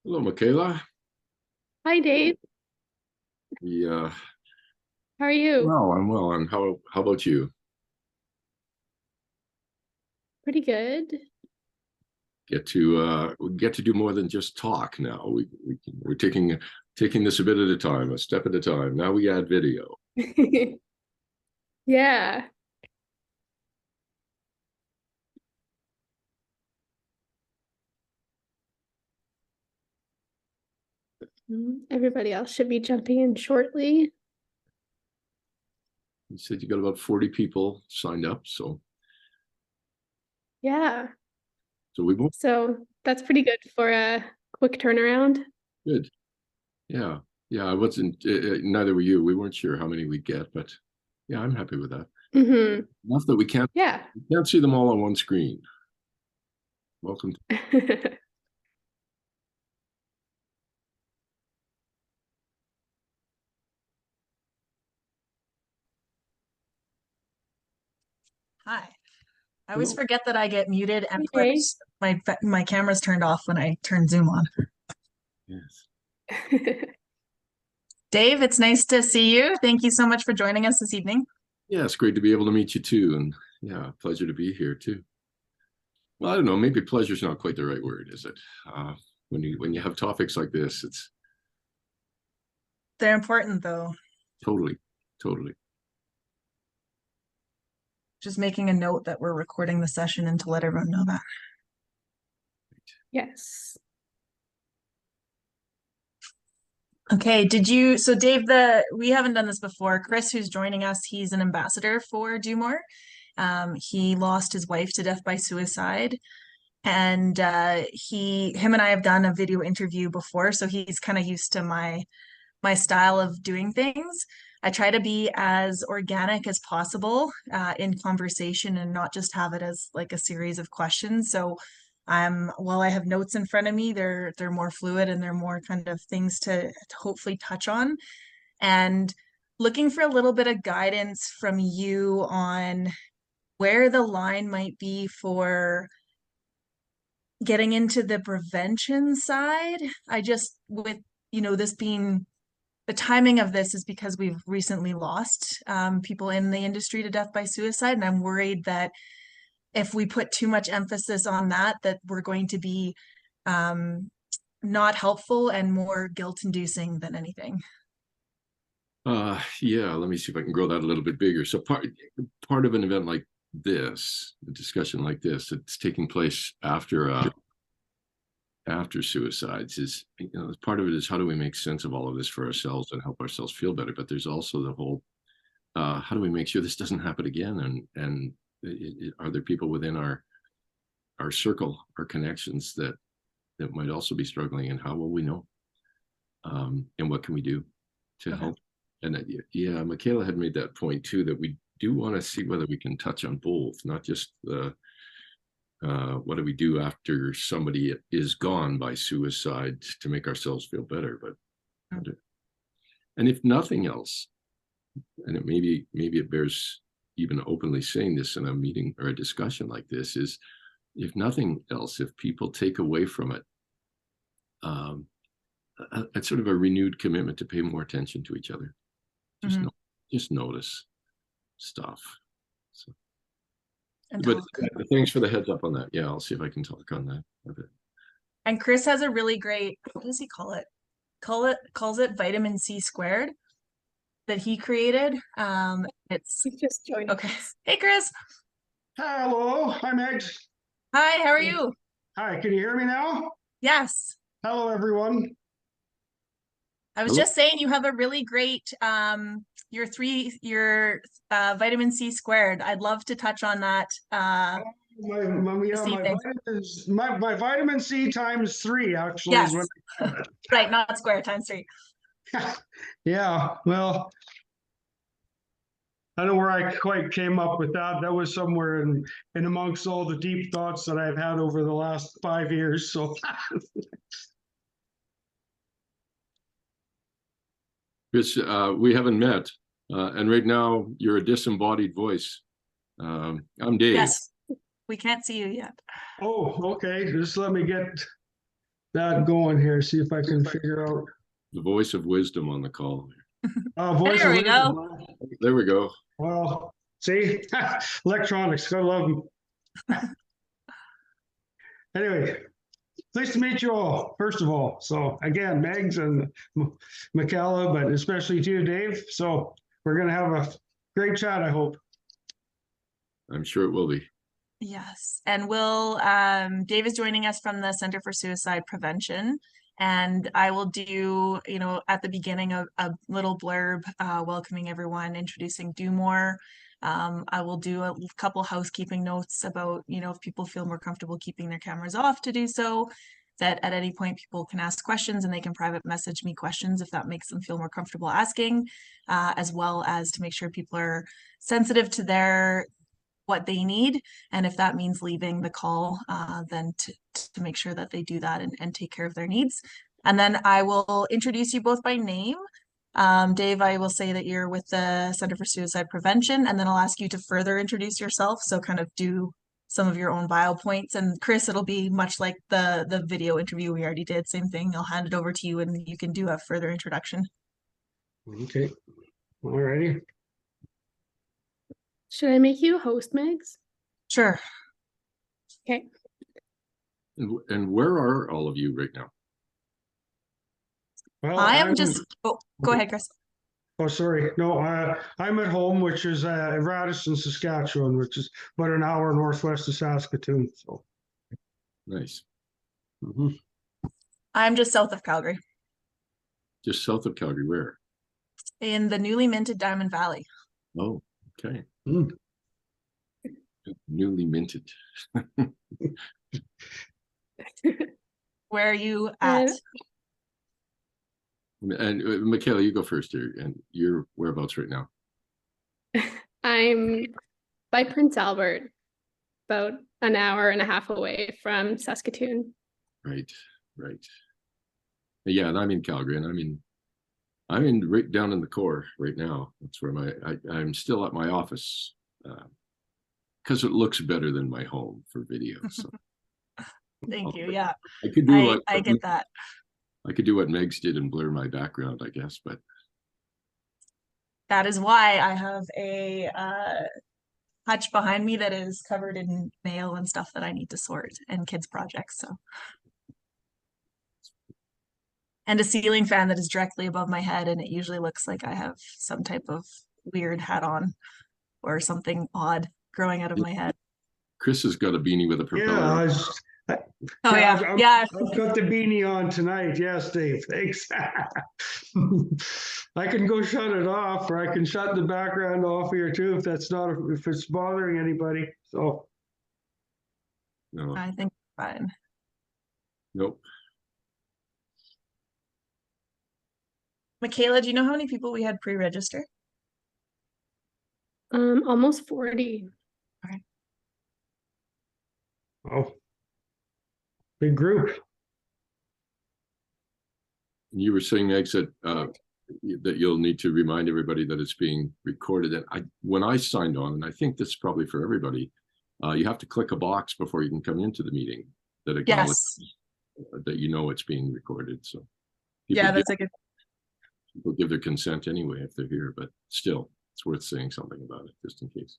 Hello, Michaela. Hi, Dave. Yeah, How are you? well, I'm well. And how about you? Pretty good. We get to do more than just talk now. We're taking this a bit at a time, a step at a time. Now we add video. Yeah. Everybody else should be jumping in shortly. You said you got about 40 people signed up, Yeah. so we won't. So that's pretty good for a quick turnaround. Good. Yeah, yeah. I wasn't. Neither were you. We weren't sure how many we'd get, but yeah, I'm happy with that. Mm-hmm. Enough that Yeah. we can't see them all on one screen. Welcome. Hi. I always Hello. forget that I get muted and Okay. my camera's turned off when I turn Zoom on. Yes. Dave, it's nice to see you. Thank you so much for joining us this evening. Yeah, it's great to be able to meet you too, and yeah, pleasure to be here too. Well, I don't know. Maybe pleasure's not quite the right word, is it? When you have topics like this, it's They're important though. totally, totally. Just making a note that we're recording the session and to let everyone know that. Yes. Okay, so Dave, we haven't done this before. Chris, who's joining us, he's an ambassador for Do More. He lost his wife to death by suicide. And him and I have done a video interview before, so he's kind of used to my style of doing things. I try to be as organic as possible in conversation and not just have it as like a series of questions. So while I have notes in front of me, they're more fluid and they're more kind of things to hopefully touch on. And looking for a little bit of guidance from you on where the line might be for getting into the prevention side. I just, with, this being the timing of this is because we've recently lost people in the industry to death by suicide. And I'm worried that if we put too much emphasis on that we're going to be not helpful and more guilt-inducing than anything. Yeah, let me see if I can grow that a little bit bigger. So part of an event like this, a discussion like this, that's taking place after suicides is, part of it is how do we make sense of all of this for ourselves and help ourselves feel better. But there's also the whole, how do we make sure this doesn't happen again? And are there people within our circle, our connections that might also be struggling, and how will we know? And what can we do to help? And yeah, Michaela had made that point too, that we do want to see whether we can touch on both, not just the what do we do after somebody is gone by suicide to make ourselves feel better, but and if nothing else, and maybe it bears even openly saying this in a meeting or a discussion like this, is if nothing else, if people take away from it a sort of a renewed commitment to pay more attention to each other, just notice stuff. So, but thanks for the heads up on that. Yeah, I'll see if I can talk on that a bit. And Chris has a really great, what does he call it? Calls it vitamin C squared that he created. He just joined. Okay. Hey, Chris. Hello, hi Megz. Hi, how are you? Hi, can you hear me now? Yes. Hello, everyone. I was just saying you have a really great your vitamin C squared. I'd love to touch on that. My vitamin C times 3 actually. Yes. Is what right, not square, times 3. Yeah, well, I don't know where I quite came up with that. That was somewhere in amongst all the deep thoughts that I've had over the last 5 years. So Chris, we haven't met, and right now you're a disembodied voice. I'm Dave. Yes, we can't see you yet. oh, okay. Just let me get that going here. See if I can figure out. The voice of wisdom on the call. Voice There of we go. wisdom. There we go. Well, see, electronics, I love them. Anyway, nice to meet you all, first of all. So again, Megz and MacLeod, but especially to you, Dave. So we're going to have a great chat, I hope. I'm sure it will be. Yes, and Dave is joining us from the Center for Suicide Prevention, and I will do, at the beginning a little blurb welcoming everyone, introducing Do More. I will do a couple housekeeping notes about, if people feel more comfortable keeping their cameras off, to do so, that at any point people can ask questions and they can private message me questions if that makes them feel more comfortable asking, as well as to make sure people are sensitive to what they need, and if that means leaving the call, then to make sure that they do that and take care of their needs. And then I will introduce you both by name. Dave, I will say that you're with the Center for Suicide Prevention, and then I'll ask you to further introduce yourself, so kind of do some of your own bio points. And Chris, it'll be much like the video interview we already did, same thing. I'll hand it over to you and you can do a further introduction. Okay, all righty. Should I make you host, Megz? Sure. Okay. And where are all of you right now? Well, I am just, go ahead, Chris. Oh, sorry. No, I'm at home, which is Radisson, Saskatchewan, which is about an hour northwest of Saskatoon. So Nice. I'm just south of Calgary, Just south of Calgary. Where? in the newly minted Diamond Valley. Oh, okay. Mm. Newly minted. Where are you at? And Michaela, you go first here. And your whereabouts right now? I'm by Prince Albert, about an hour and a half away from Saskatoon. Right. Yeah, and I'm in Calgary, and I'm in right down in the core right now. That's where I'm still at my office because it looks better than my home for video. So Thank you. Yeah, I could do I get that. I could do what Megz did and blur my background, I guess, but That is why I have a hutch behind me that is covered in mail and stuff that I need to sort and kids' projects. So, and a ceiling fan that is directly above my head, and it usually looks like I have some type of weird hat on or something odd growing out of my head. Chris has got a beanie with a propeller. Oh yeah, yeah. I've got the beanie on tonight. Yes, Dave. Thanks. I can go shut it off, or I can shut the background off here too, if it's bothering anybody. So No, I think fine. nope. Michaela, do you know how many people we had pre-register? Almost 40. oh, big group. You were saying, Megz, that you'll need to remind everybody that it's being recorded. And when I signed on, and I think that's probably for everybody, you have to click a box before you can come into the meeting that acknowledges that you know it's being recorded. So Yeah, that's a good. people give their consent anyway if they're here, but still, it's worth saying something about it just in case.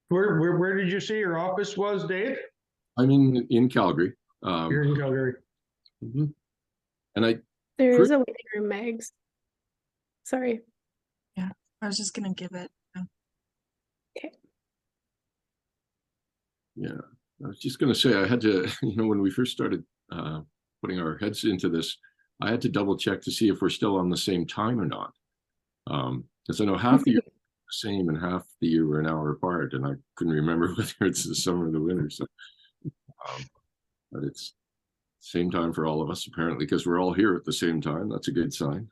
Where did you say your office was, Dave? I'm in Calgary. Here in Calgary. And I There is a waiting room, Megz. Sorry. Yeah, I was just gonna give it. Okay. Yeah, I was just going to say, I had to, when we first started putting our heads into this, I had to double check to see if we're still on the same time or not. Because I know half the year the same and half the year we're an hour apart, and I couldn't remember whether it's the summer or the winter. So, but it's same time for all of us apparently, because we're all here at the same time. That's a good sign.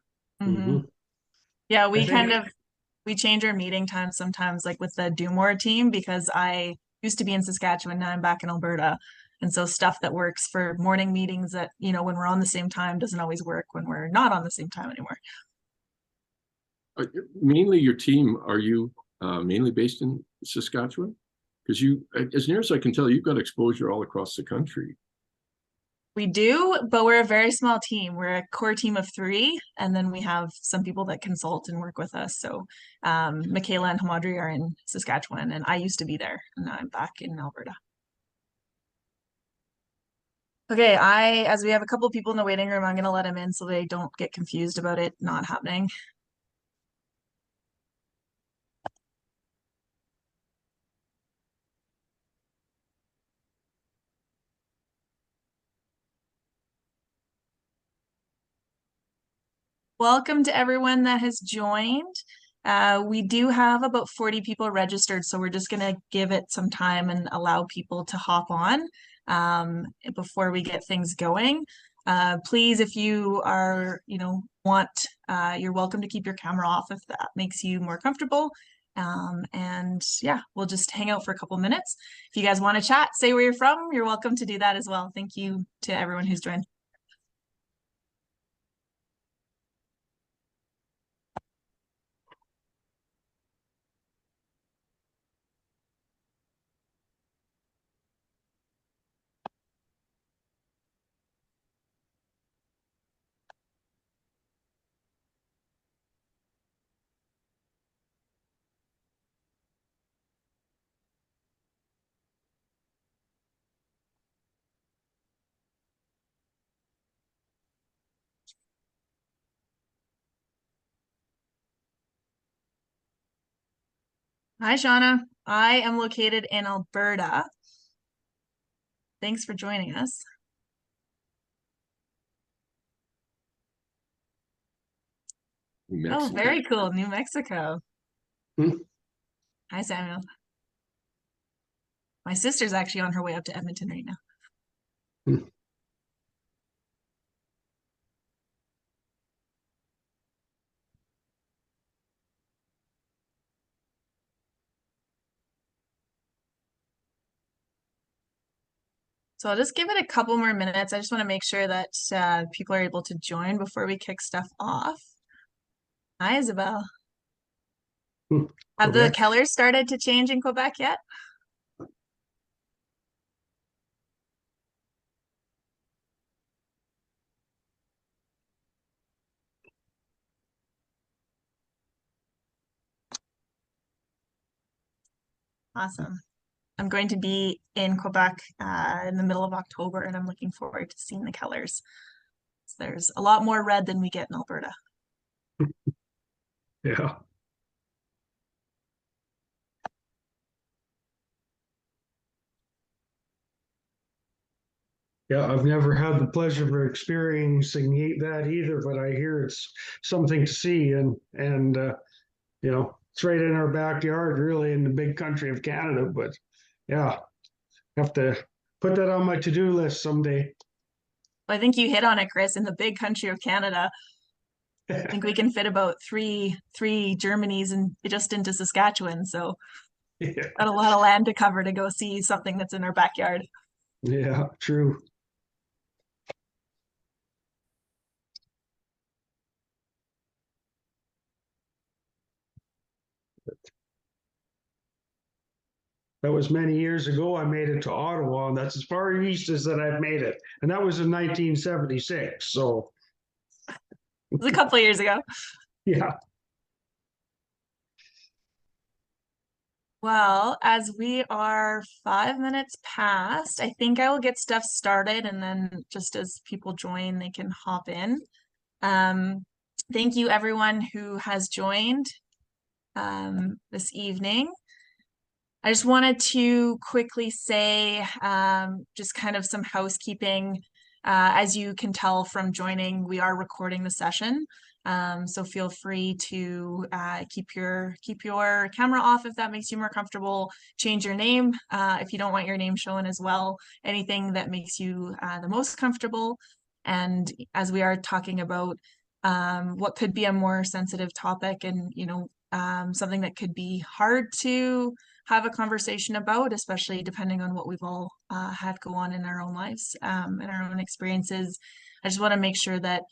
Yeah, we change our meeting time sometimes, like with the Do More team, because used to be in Saskatchewan, now I'm back in Alberta. And so stuff that works for morning meetings that, you know, when we're on the same time doesn't always work when we're not on the same time anymore. Mainly your team, are you mainly based in Saskatchewan? Because you, as near as I can tell, you've got exposure all across the country. We do, but we're a very small team. We're a core team of 3, and then we have some people that consult and work with us. So Michaela and Hamadri are in Saskatchewan, and I used to be there, and now I'm back in Alberta. Okay, as we have a couple people in the waiting room, I'm gonna let them in so they don't get confused about it not happening. Welcome to everyone that has joined. We do have about 40 people registered, so we're just gonna give it some time and allow people to hop on before we get things going. Please, if you are, you're welcome to keep your camera off if that makes you more comfortable. And yeah, we'll just hang out for a couple minutes. If you guys want to chat, say where you're from, you're welcome to do that as well. Thank you to everyone who's joined. Hi, Shauna. I am located in Alberta. Thanks for joining us. Oh, very cool. New Mexico. Hi, Samuel. My sister's actually on her way up to Edmonton right now. So I'll just give it a couple more minutes. I just want to make sure that people are able to join before we kick stuff off. Hi, Isabel. Have the Kellers started to change in Quebec yet? Awesome. I'm going to be in Quebec in the middle of October, and I'm looking forward to seeing the Kellers. So there's a lot more red than we get in Alberta. Yeah. Yeah, I've never had the pleasure of experiencing that either, but I hear it's something to see, and it's right in our backyard, really, in the big country of Canada. But yeah, have to put that on my to-do list someday. I think you hit on it, Chris. In the big country of Canada, I think we can fit about three Germanys and just into Saskatchewan. So got a lot of land to cover to go see something that's in our backyard. Yeah, true. That was many years ago. I made it to Ottawa, and that's as far east as that I've made it. And that was in 1976. So it was a couple of years ago. Yeah. Well, as we are 5 minutes past, I think I will get stuff started, and then just as people join, they can hop in. Thank you everyone who has joined this evening. I just wanted to quickly say just kind of some housekeeping. As you can tell from joining, we are recording the session. So feel free to keep your camera off if that makes you more comfortable. Change your name if you don't want your name shown as well. Anything that makes you the most comfortable. And as we are talking about what could be a more sensitive topic, and something that could be hard to have a conversation about, especially depending on what we've all had go on in our own lives and our own experiences. I just want to make sure that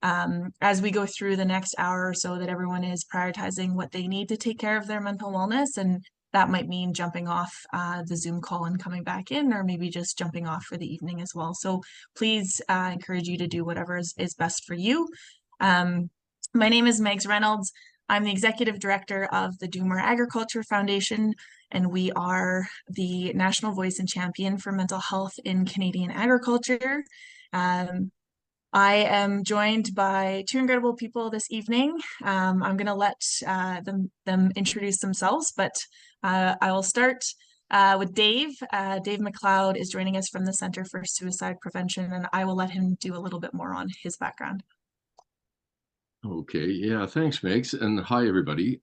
as we go through the next hour or so, that everyone is prioritizing what they need to take care of their mental wellness. And that might mean jumping off the Zoom call and coming back in, or maybe just jumping off for the evening as well. So please encourage you to do whatever is best for you. My name is Megz Reynolds. I'm the Executive Director of the Do More Agriculture Foundation, and we are the national voice and champion for mental health in Canadian agriculture. I am joined by two incredible people this evening. I'm going to let them introduce themselves, but I will start with Dave. Dave MacLeod is joining us from the Center for Suicide Prevention, and I will let him do a little bit more on his background. Okay, yeah, thanks, Megz, and hi, everybody.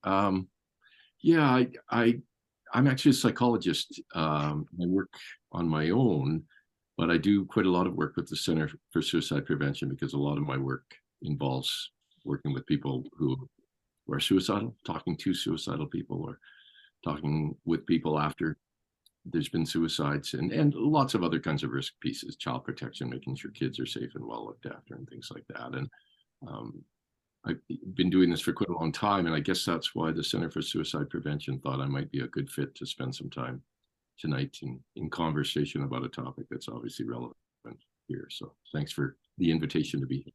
Yeah, I'm actually a psychologist. I work on my own, but I do quite a lot of work with the Center for Suicide Prevention because a lot of my work involves working with people who are suicidal, talking to suicidal people, or talking with people after there's been suicides, and lots of other kinds of risk pieces, child protection, making sure kids are safe and well looked after, and things like that. And I've been doing this for quite a long time, and I guess that's why the Center for Suicide Prevention thought I might be a good fit to spend some time tonight in conversation about a topic that's obviously relevant here. So thanks for the invitation to be here.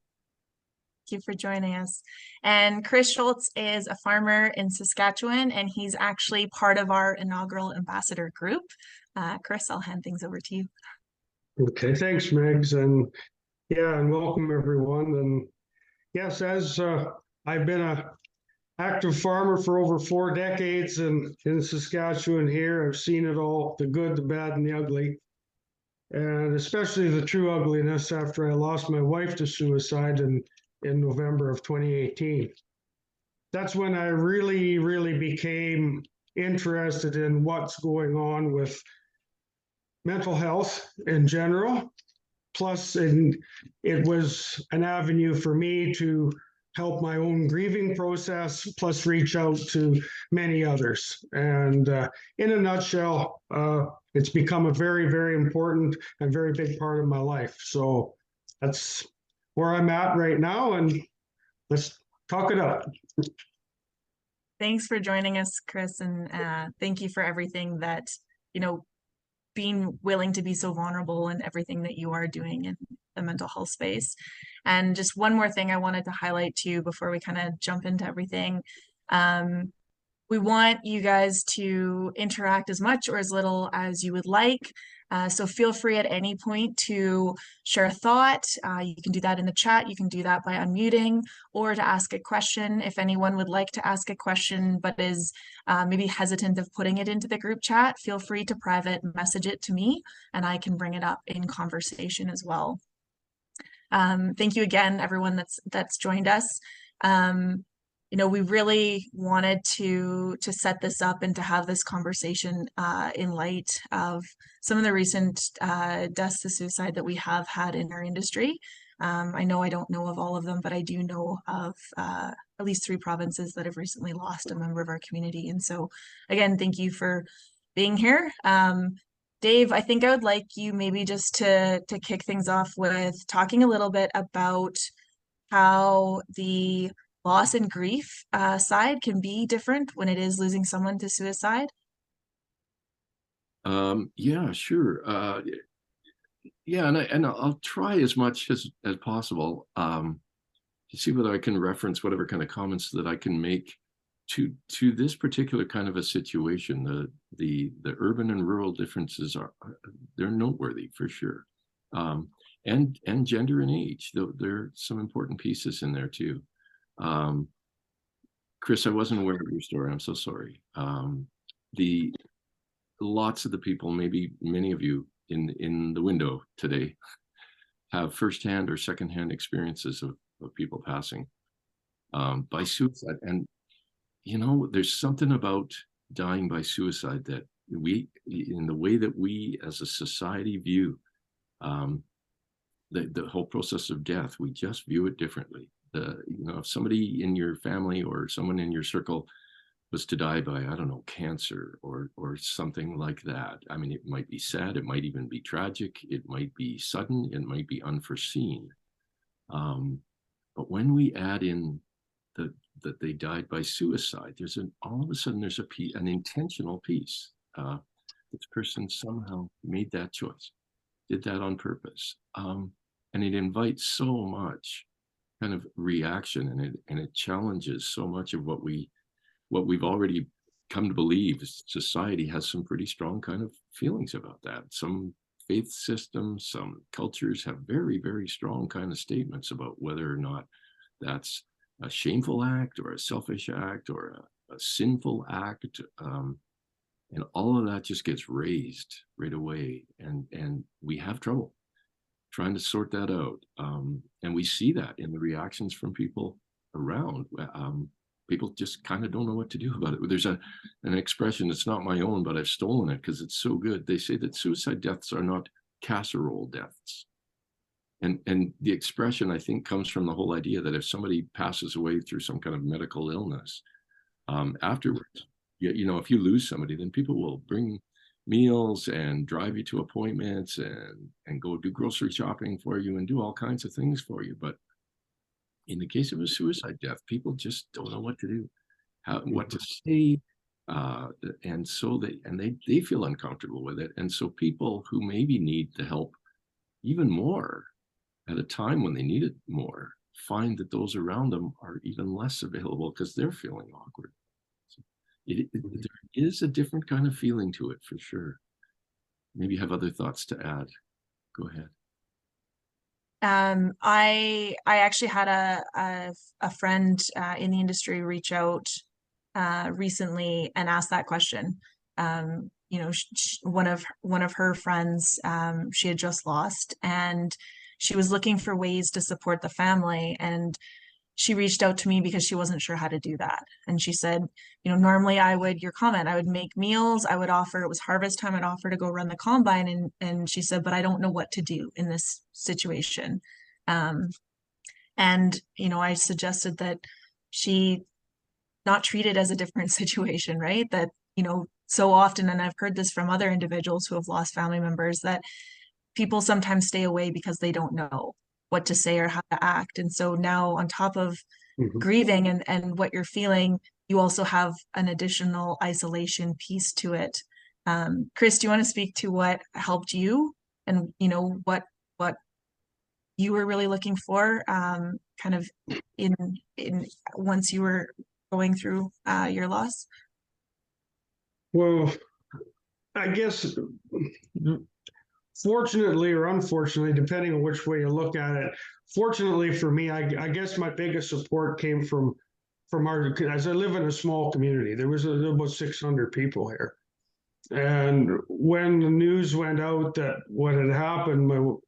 Thank you for joining us. And Chris Schultz is a farmer in Saskatchewan, and he's actually part of our inaugural ambassador group. Chris, I'll hand things over to you. Okay, thanks, Megz, and yeah, and welcome everyone. And yes, as I've been an active farmer for over 4 decades in Saskatchewan here, I've seen it all, the good, the bad, and the ugly, and especially the true ugliness after I lost my wife to suicide in November of 2018. That's when I really became interested in what's going on with mental health in general. Plus, it was an avenue for me to help my own grieving process, plus reach out to many others. And in a nutshell, it's become a very important and very big part of my life. So that's where I'm at right now, and let's talk it up. Thanks for joining us, Chris, and thank you for everything that, being willing to be so vulnerable in everything that you are doing in the mental health space. And just one more thing I wanted to highlight to you before we kind of jump into everything. We want you guys to interact as much or as little as you would like. So feel free at any point to share a thought. You can do that in the chat. You can do that by unmuting, or to ask a question. If anyone would like to ask a question but is maybe hesitant of putting it into the group chat, feel free to private message it to me, and I can bring it up in conversation as well. Thank you again, everyone that's joined us. We really wanted to set this up and to have this conversation in light of some of the recent deaths to suicide that we have had in our industry. I know I don't know of all of them, but I do know of at least 3 provinces that have recently lost a member of our community. And so, again, thank you for being here. Dave, I think I would like you maybe just to kick things off with talking a little bit about how the loss and grief side can be different when it is losing someone to suicide. Yeah, sure. Yeah, and I'll try as much as possible to see whether I can reference whatever kind of comments that I can make to this particular kind of a situation. The urban and rural differences they're noteworthy for sure, and gender and age. There are some important pieces in there too. Chris, I wasn't aware of your story. I'm so sorry. Lots of the people, maybe many of you in the window today, have firsthand or secondhand experiences of people passing by suicide. And there's something about dying by suicide that in the way that we as a society view the whole process of death, we just view it differently. If somebody in your family or someone in your circle was to die by, I don't know, cancer or something like that. I mean, it might be sad, it might even be tragic, it might be sudden, it might be unforeseen. But when we add in that they died by suicide, there's all of a sudden there's an intentional piece. This person somehow made that choice, did that on purpose, and it invites so much kind of reaction, and it challenges so much of what we've already come to believe. Society has some pretty strong kind of feelings about that. Some faith systems, some cultures have very, very strong kind of statements about whether or not that's a shameful act or a selfish act or a sinful act. And all of that just gets raised right away. And we have trouble trying to sort that out. And we see that in the reactions from people around. People just kind of don't know what to do about it. There's an expression, it's not my own, but I've stolen it because it's so good. They say that suicide deaths are not casserole deaths. And the expression, I think, comes from the whole idea that if somebody passes away through some kind of medical illness, afterwards, if you lose somebody, then people will bring meals and drive you to appointments and go do grocery shopping for you and do all kinds of things for you. But in the case of a suicide death, people just don't know what to do, what to say, and so they feel uncomfortable with it. And so people who maybe need the help even more at a time when they need it more find that those around them are even less available because they're feeling awkward. So there is a different kind of feeling to it for sure. Maybe you have other thoughts to add. Go ahead. I actually had a friend in the industry reach out recently and ask that question. One of her friends she had just lost, and she was looking for ways to support the family, and she reached out to me because she wasn't sure how to do that. And she said, normally I would make meals, it was harvest time, I'd offer to go run the combine. And she said, but I don't know what to do in this situation. And, I suggested that she not treat it as a different situation, right? That, so often, and I've heard this from other individuals who have lost family members, that people sometimes stay away because they don't know what to say or how to act. And so now, on top of grieving and what you're feeling, you also have an additional isolation piece to it. Chris, do you want to speak to what helped you and what you were really looking for kind of in once you were going through your loss? Well, I guess fortunately or unfortunately, depending on which way you look at it, fortunately for me, I guess my biggest support came from as I live in a small community. There was about 600 people here. And when the news went out that what had happened,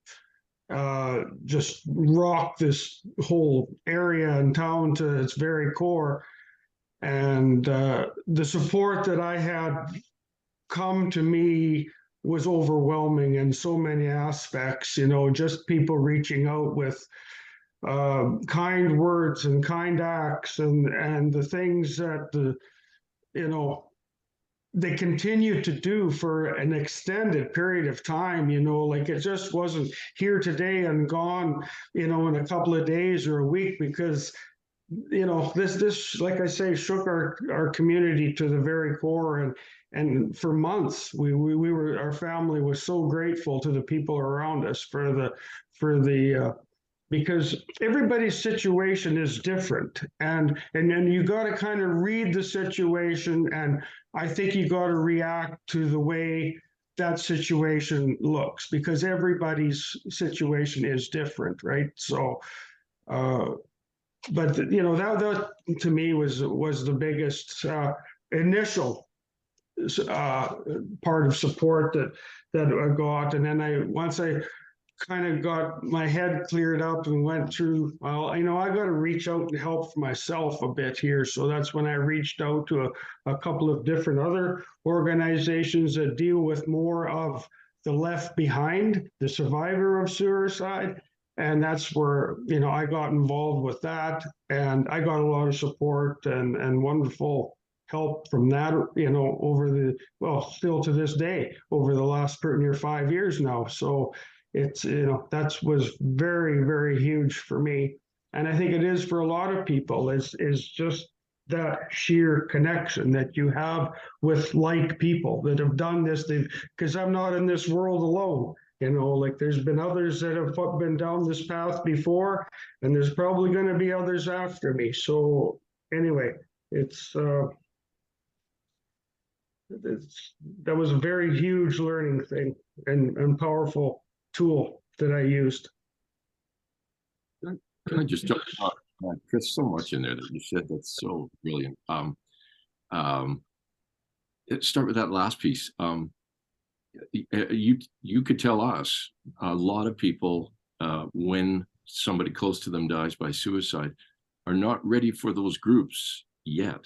just rocked this whole area and town to its very core. And the support that I had come to me was overwhelming in so many aspects, just people reaching out with kind words and kind acts and the things that they continue to do for an extended period of time, like it just wasn't here today and gone, in a couple of days or a week, because this, like I say, shook our community to the very core. And for months, our family was so grateful to the people around us because everybody's situation is different. And then you got to kind of read the situation. And I think you got to react to the way that situation looks, because everybody's situation is different. Right. So, but that to me was the biggest initial part of support that I got. And then once I kind of got my head cleared up and went through, well, I got to reach out and help for myself a bit here. So that's when I reached out to a couple of different other organizations that deal with more of the left behind, the survivor of suicide. And that's where, I got involved with that, and I got a lot of support and wonderful help from that, still to this day, over the last near 5 years now. So it's, that was very, very huge for me. And I think it is for a lot of people, is just that sheer connection that you have with like people that have done this. Because I'm not in this world alone. Like there's been others that have been down this path before, and there's probably going to be others after me. So anyway, that was a very huge learning thing and powerful tool that I used. Can I just jump on? Chris, so much in there that you said that's so brilliant. Start with that last piece. You could tell us, a lot of people, when somebody close to them dies by suicide, are not ready for those groups yet.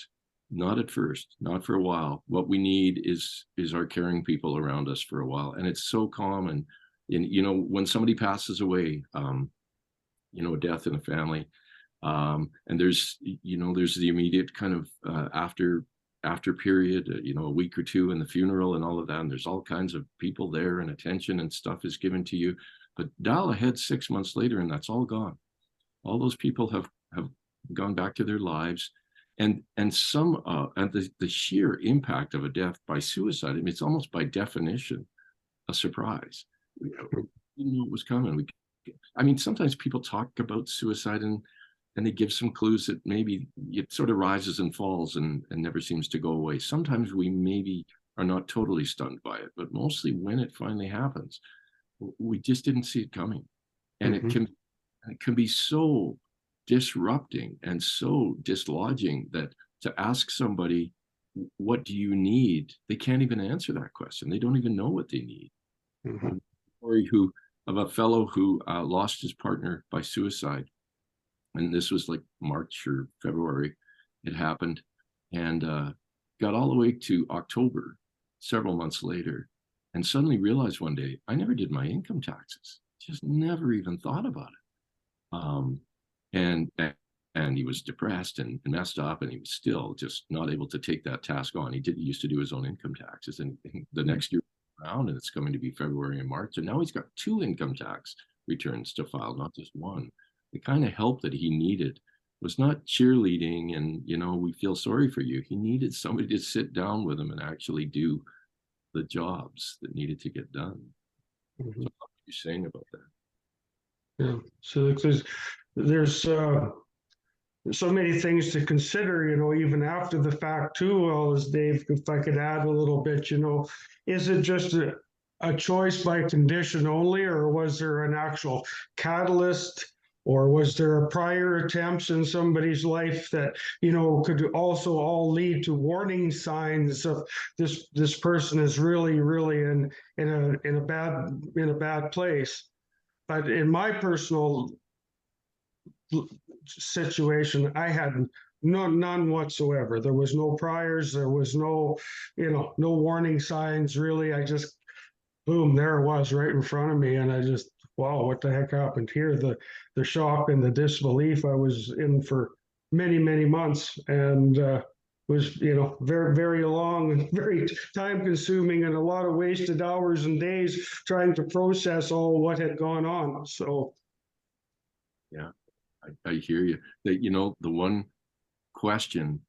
Not at first, not for a while. What we need is our caring people around us for a while. And it's so common. When somebody passes away, a death in a family, and there's the immediate kind of after period, a week or two in the funeral and all of that, and there's all kinds of people there and attention and stuff is given to you. But dial ahead 6 months later and that's all gone. All those people have gone back to their lives, and some and the sheer impact of a death by suicide, I mean, it's almost by definition a surprise. We knew it was coming. Sometimes people talk about suicide and they give some clues that maybe it sort of rises and falls and never seems to go away. Sometimes we maybe are not totally stunned by it, but mostly when it finally happens, we just didn't see it coming. And it can be so disrupting and so dislodging that to ask somebody, what do you need? They can't even answer that question. They don't even know what they need. Story of a fellow who lost his partner by suicide. And this was like March or February, it happened, and got all the way to October, several months later, and suddenly realized one day, I never did my income taxes, just never even thought about it. And he was depressed and messed up, and he was still just not able to take that task on. He used to do his own income taxes, and the next year around, and it's going to be February and March, and now he's got 2 income tax returns to file, not just one. The kind of help that he needed was not cheerleading and, we feel sorry for you. He needed somebody to sit down with him and actually do the jobs that needed to get done. So what are you saying about that? Yeah. So there's so many things to consider, even after the fact too. Well, as Dave, if I could add a little bit, is it just a choice by condition only, or was there an actual catalyst? Or was there prior attempts in somebody's life that, could also all lead to warning signs of this person is really, really in a bad place? But in my personal situation, I had none whatsoever. There was no priors. There was no warning signs really. I just, boom, there it was right in front of me, and I just, wow, what the heck happened here? The shock and the disbelief I was in for many, many months, and was, very, very long and very time consuming, and a lot of wasted hours and days trying to process all what had gone on. So, yeah, I hear you. That, the one question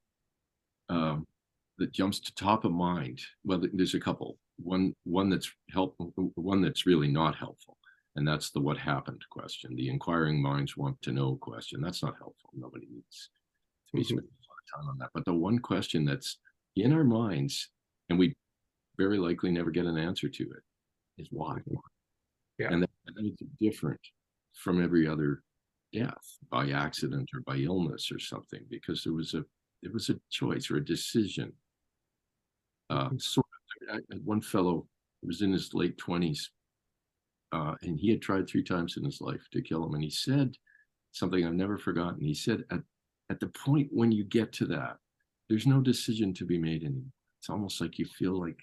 that jumps to top of mind, well, there's a couple. One that's helpful, one that's really not helpful. And that's the what happened question, the inquiring minds want to know question. That's not helpful. Nobody needs to be spending a lot of time on that. But the one question that's in our minds, and we very likely never get an answer to it, is why? Yeah. And it's different from every other death by accident or by illness or something, because there was a choice or a decision. One fellow was in his late 20s. And he had tried 3 times in his life to kill him. And he said something I've never forgotten. He said, at the point when you get to that, there's no decision to be made anymore. It's almost like you feel like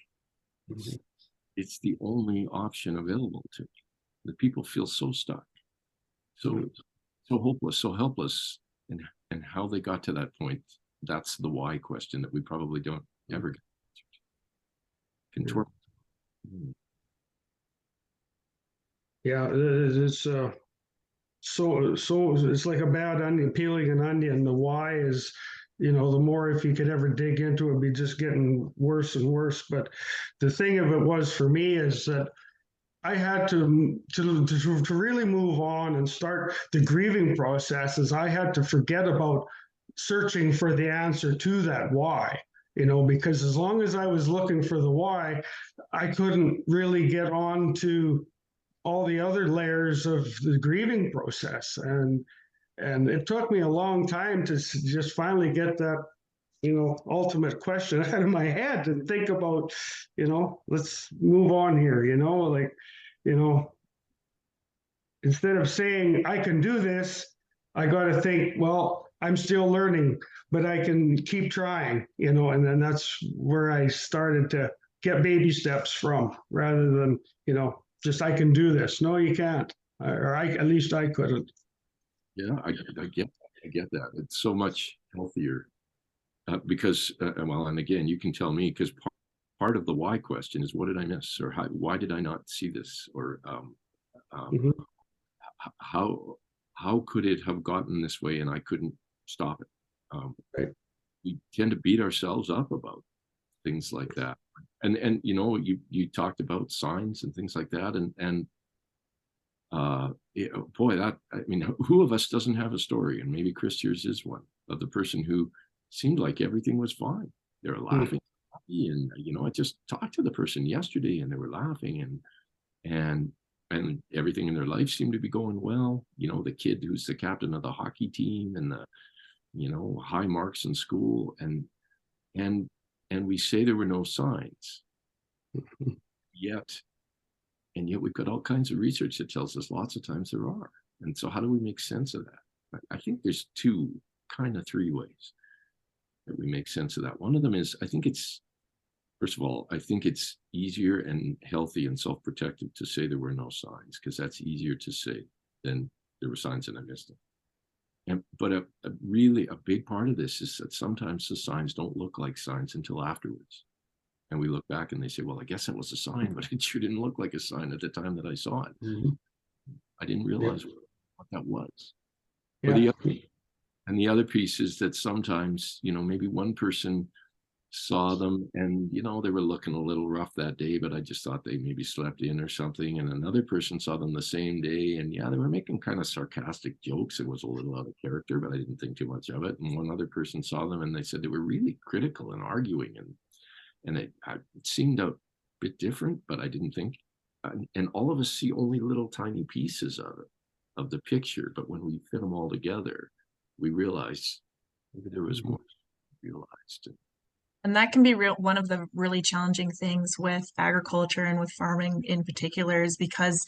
it's the only option available to me. The people feel so stuck, so hopeless, so helpless, and how they got to that point that's the why question that we probably don't ever get answered. Contort. Yeah, it's so it's like a bad onion, peeling an onion. The why is, the more, if you could ever dig into it, it'd be just getting worse and worse. But the thing of it was for me is that I had to really move on and start the grieving processes. I had to forget about searching for the answer to that why, because as long as I was looking for the why, I couldn't really get on to all the other layers of the grieving process. And it took me a long time to just finally get that, ultimate question out of my head and think about, let's move on here, instead of saying I can do this, I got to think, well, I'm still learning, but I can keep trying, and then that's where I started to get baby steps from, rather than, just I can do this. No, you can't, or at least I couldn't. Yeah, I get that. It's so much healthier because, well, and again, you can tell me, because part of the why question is, what did I miss, or why did I not see this, or Mhm. how could it have gotten this way and I couldn't stop it? Right. We tend to beat ourselves up about things like that, and you talked about signs and things like that, and boy, that, I mean, who of us doesn't have a story? And maybe Chris, yours is one, of the person who seemed like everything was fine. They were laughing, and I just talked to the person yesterday, and they were laughing, and everything in their life seemed to be going well. The kid who's the captain of the hockey team, and the high marks in school, and we say there were no signs, yet we've got all kinds of research that tells us lots of times there are. And so how do we make sense of that? I think there's three ways that we make sense of that. One of them is, first of all, I think it's easier and healthy and self-protective to say there were no signs, because that's easier to say than there were signs and I missed them. But a big part of this is that sometimes the signs don't look like signs until afterwards. And we look back and they say, well, I guess that was a sign, but it sure didn't look like a sign at the time that I saw it. Mm-hmm. I didn't realize what that was. Yeah. And the other piece is that sometimes, maybe one person saw them and, they were looking a little rough that day, but I just thought they maybe slept in or something. And another person saw them the same day, and they were making kind of sarcastic jokes. It was a little out of character, but I didn't think too much of it. And one other person saw them and they said they were really critical and arguing, and it seemed a bit different, but I didn't think. And all of us see only little tiny pieces of it, of the picture. But when we fit them all together, we realize maybe there was more realized. And that can be one of the really challenging things with agriculture and with farming in particular, is because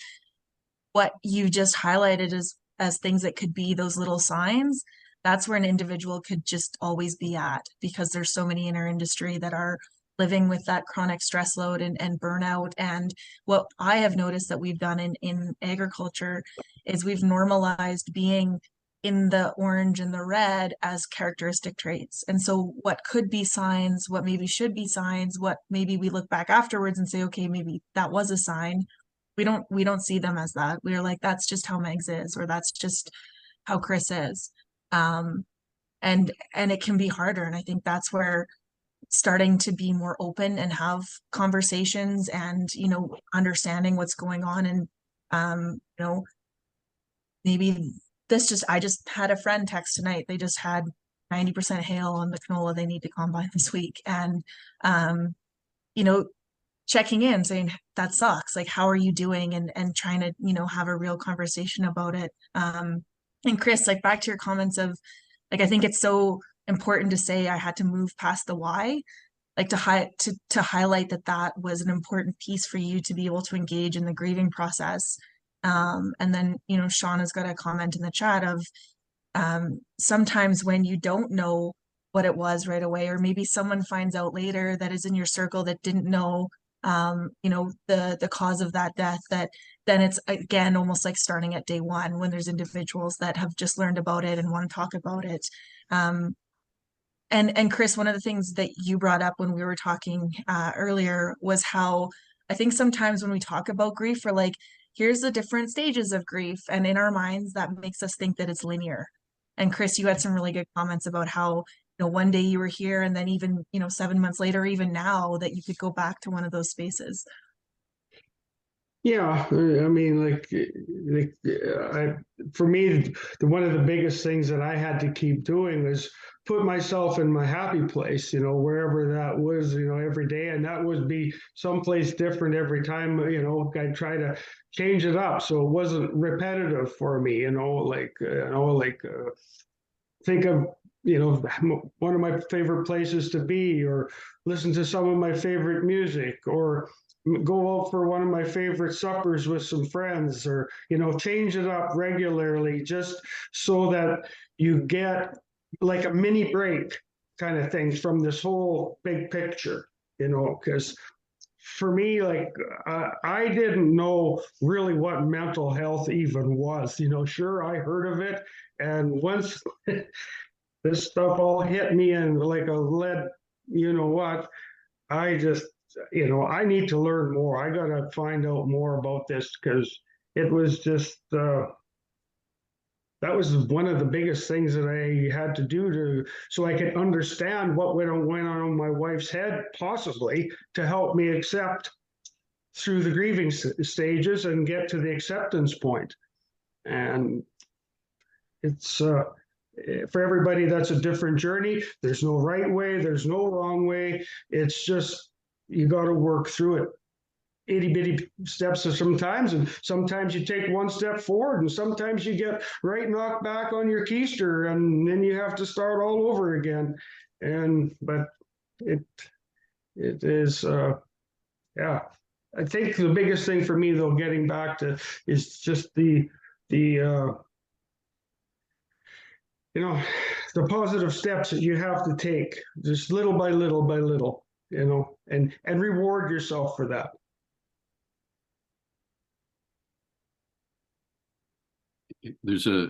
what you just highlighted as things that could be those little signs, that's where an individual could just always be at, because there's so many in our industry that are living with that chronic stress load and burnout. And what I have noticed that we've done in agriculture is we've normalized being in the orange and the red as characteristic traits. And so what could be signs, what maybe should be signs, what maybe we look back afterwards and say, okay, maybe that was a sign. We don't see them as that. We're like, that's just how Megz is, or that's just how Chris is. And it can be harder. And I think that's where starting to be more open and have conversations and, understanding what's going on. And, maybe I just had a friend text tonight. They just had 90% hail on the canola they need to combine this week. And, checking in, saying that sucks. Like, how are you doing? And trying to, have a real conversation about it. And Chris, like, back to your comments of, like, I think it's so important to say I had to move past the why, like to highlight that was an important piece for you to be able to engage in the grieving process. And then, Shauna's got a comment in the chat of sometimes when you don't know what it was right away, or maybe someone finds out later that is in your circle that didn't know, the cause of that death, that then it's again almost like starting at day one when there's individuals that have just learned about it and want to talk about it. And Chris, one of the things that you brought up when we were talking earlier was how I think sometimes when we talk about grief, we're like, here's the different stages of grief. And in our minds, that makes us think that it's linear. And Chris, you had some really good comments about how, one day you were here and then even, 7 months later, even now, that you could go back to one of those spaces. Yeah, I mean, for me, one of the biggest things that I had to keep doing was put myself in my happy place, wherever that was, every day. And that would be someplace different every time, I try to change it up so it wasn't repetitive for me, think of, one of my favorite places to be, or listen to some of my favorite music, or go out for one of my favorite suppers with some friends, or change it up regularly, just so that you get like a mini break kind of thing from this whole big picture, because for me, I didn't know really what mental health even was. Sure, I heard of it, and once this stuff all hit me in like a lead, I just, I need to learn more. I got to find out more about this, because it was just, that was one of the biggest things that I had to do so I could understand what went on in my wife's head, possibly to help me accept through the grieving stages and get to the acceptance point. And it's, for everybody, that's a different journey. There's no right way, there's no wrong way. It's just, you got to work through it. Itty bitty steps sometimes, and sometimes you take one step forward, and sometimes you get right knocked back on your keister, and then you have to start all over again. But it is, yeah. I think the biggest thing for me, though, getting back to, is just the positive steps that you have to take, just little by little by little, and reward yourself for that. There's a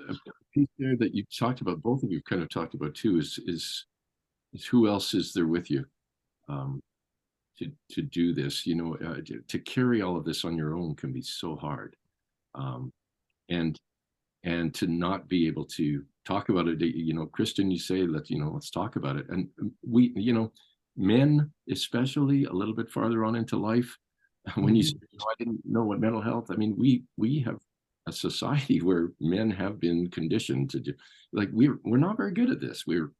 piece there that you talked about, both of you kind of talked about too, is who else is there with you to do this? To carry all of this on your own can be so hard, and to not be able to talk about it. Kristen, you say, let's talk about it, and we, men especially a little bit farther on into life, when you say, I didn't know what mental health. I mean, we have a society where men have been conditioned to do, we're not very good at this. We're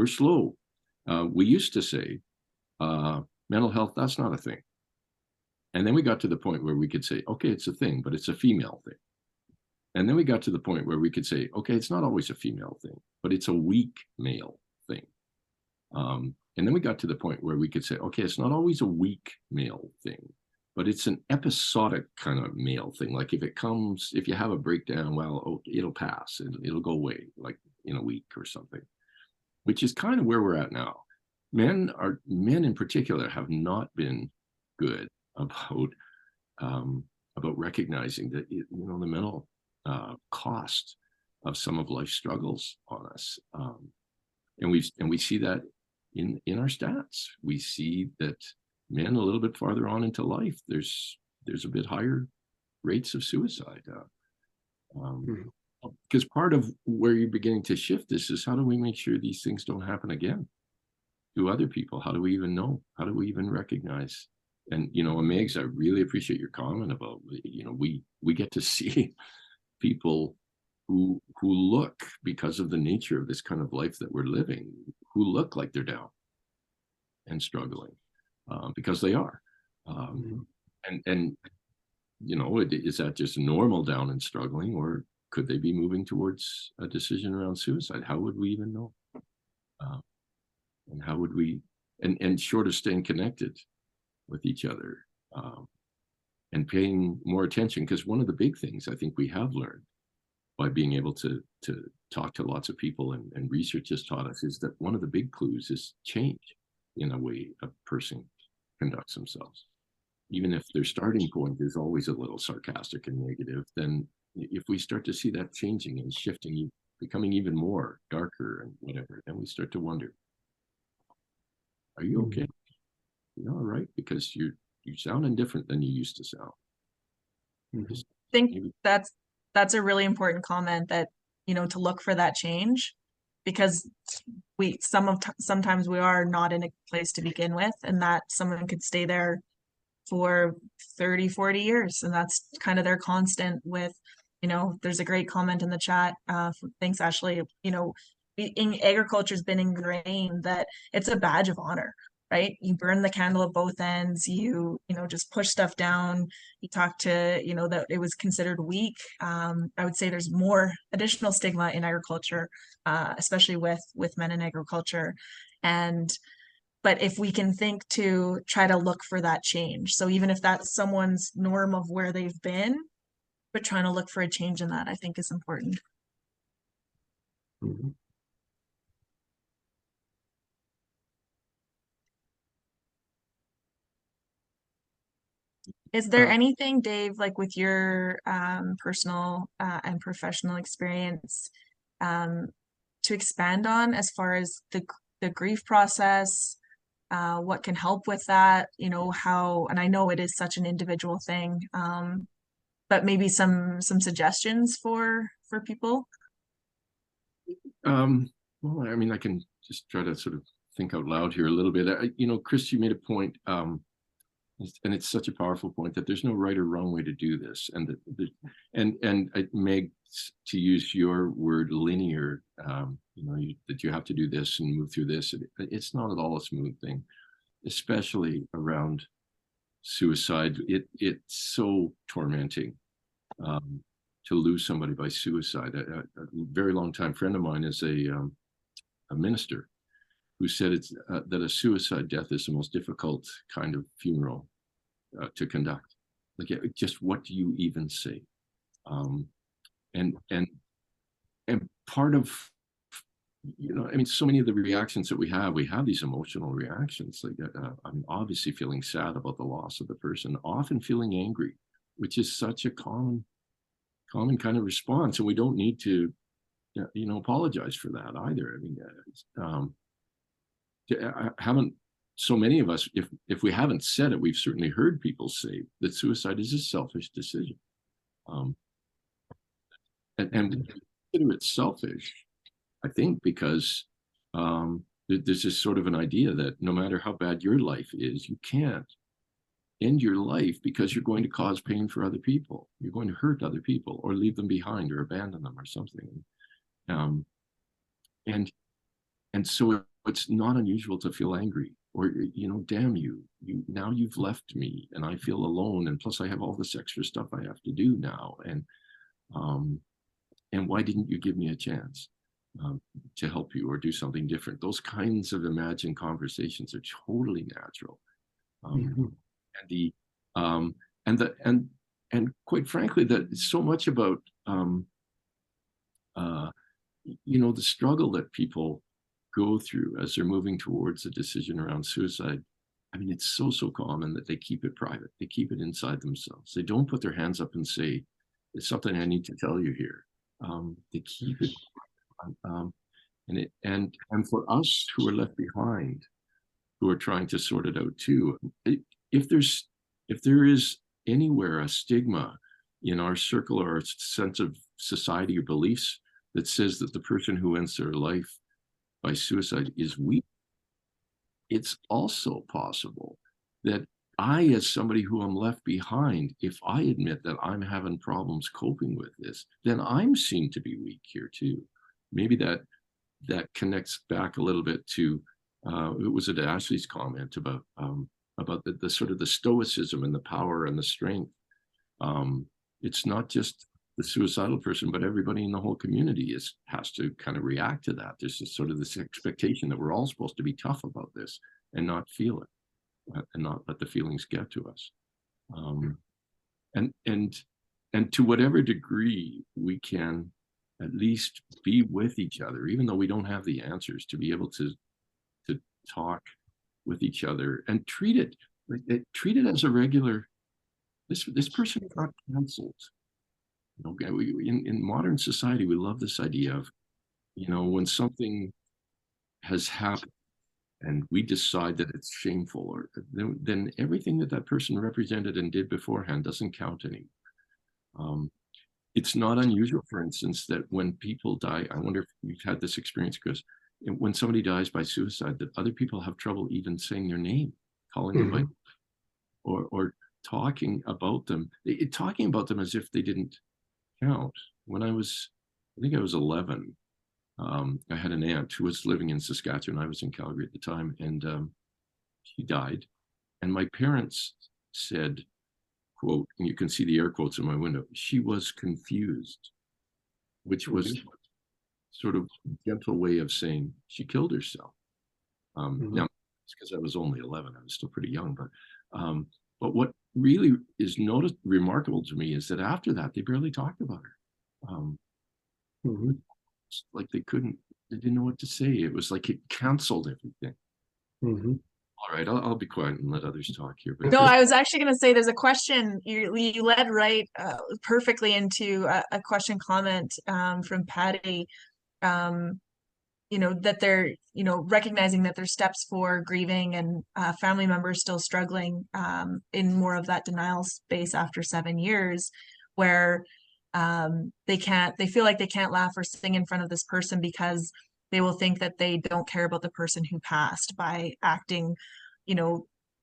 slow. We used to say, mental health, that's not a thing. And then we got to the point where we could say, okay, it's a thing, but it's a female thing. And then we got to the point where we could say, okay, it's not always a female thing, but it's a weak male thing. And then we got to the point where we could say, okay, it's not always a weak male thing, but it's an episodic kind of male thing. Like if you have a breakdown, well, it'll pass and it'll go away like in a week or something, which is kind of where we're at now. Men in particular have not been good about recognizing that, the mental cost of some of life's struggles on us. And we see that in our stats. We see that men a little bit farther on into life, there's a bit higher rates of suicide. Because part of where you're beginning to shift this is, how do we make sure these things don't happen again to other people? How do we even know? How do we even recognize? And, Megz, I really appreciate your comment about, we get to see people who look, because of the nature of this kind of life that we're living, who look like they're down and struggling, because they are. And is that just normal down and struggling, or could they be moving towards a decision around suicide? How would we even know? And how would we, and short of staying connected with each other, and paying more attention, because one of the big things I think we have learned by being able to talk to lots of people, and research has taught us, is that one of the big clues is change in a way a person conducts themselves. Even if their starting point is always a little sarcastic and negative, then if we start to see that changing and shifting, becoming even more darker and whatever, then we start to wonder, Are you okay? You all right? Because you sounding different than you used to sound. I think Maybe. that's a really important comment, that, to look for that change, because sometimes we are not in a place to begin with, and that someone could stay there for 30, 40 years, and that's kind of their constant with, there's a great comment in the chat. Thanks, Ashley. In agriculture has been ingrained that it's a badge of honor, right? You burn the candle at both ends, just push stuff down. You talk to, that it was considered weak. I would say there's more additional stigma in agriculture, especially with men in agriculture. But if we can think to try to look for that change. So even if that's someone's norm of where they've been, but trying to look for a change in that, I think, is important. Mm-hmm. Is there anything, Dave, like with your personal and professional experience, to expand on as far as the grief process, what can help with that, how, and I know it is such an individual thing, but maybe some suggestions for people? Well, I mean, I can just try to sort of think out loud here a little bit. Chris, you made a point, and it's such a powerful point, that there's no right or wrong way to do this, and Meg, to use your word, linear, that you have to do this and move through this. It's not at all a smooth thing, especially around suicide. It's so tormenting to lose somebody by suicide. A very long time friend of mine is a minister who said that a suicide death is the most difficult kind of funeral to conduct. Like, just what do you even say? And part of, I mean, so many of the reactions that we have these emotional reactions. Like, I'm obviously feeling sad about the loss of the person, often feeling angry, which is such a common kind of response, and we don't need to, apologize for that either. I mean, so many of us, if we haven't said it, we've certainly heard people say that suicide is a selfish decision. And consider it selfish, I think, because there's this sort of an idea that no matter how bad your life is, you can't end your life because you're going to cause pain for other people. You're going to hurt other people or leave them behind or abandon them or something. And so it's not unusual to feel angry, or, damn you, now you've left me and I feel alone. And plus I have all this extra stuff I have to do now. And why didn't you give me a chance to help you or do something different? Those kinds of imagined conversations are totally natural. And quite frankly, that so much about the struggle that people go through as they're moving towards a decision around suicide. I mean, it's so common that they keep it private. They keep it inside themselves. They don't put their hands up and say, "It's something I need to tell you here." They keep it, and for us who are left behind, who are trying to sort it out too, if there is anywhere a stigma in our circle or a sense of society or beliefs that says that the person who ends their life by suicide is weak, it's also possible that I, as somebody who am left behind, if I admit that I'm having problems coping with this, then I'm seen to be weak here too. Maybe that connects back a little bit to it was at Ashley's comment about the sort of the stoicism and the power and the strength. It's not just the suicidal person, but everybody in the whole community has to kind of react to that. There's this expectation that we're all supposed to be tough about this and not feel it, and not let the feelings get to us. And to whatever degree we can at least be with each other, even though we don't have the answers, to be able to talk with each other and treat it as a regular. This person got canceled. In modern society, we love this idea of, when something has happened, and we decide that it's shameful, or then everything that that person represented and did beforehand doesn't count anymore. It's not unusual, for instance, that when people die, I wonder if you've had this experience, Chris, when somebody dies by suicide, that other people have trouble even saying their name, calling them by, or talking about them, talking about them as if they didn't count. When I think I was 11, I had an aunt who was living in Saskatchewan. I was in Calgary at the time, and she died. And my parents said, quote, and you can see the air quotes in my window, she was confused, which was sort of a gentle way of saying she killed herself. Now, it's because I was only 11, I was still pretty young, but what really is remarkable to me is that after that, they barely talked about her. Like they didn't know what to say. It was like it canceled everything. All right, I'll be quiet and let others talk here. But No, I was actually going to say there's a question you led right perfectly into a question comment from Patty. That they're recognizing that there's steps for grieving and family members still struggling in more of that denial space after 7 years, where they feel like they can't laugh or sing in front of this person because they will think that they don't care about the person who passed by acting,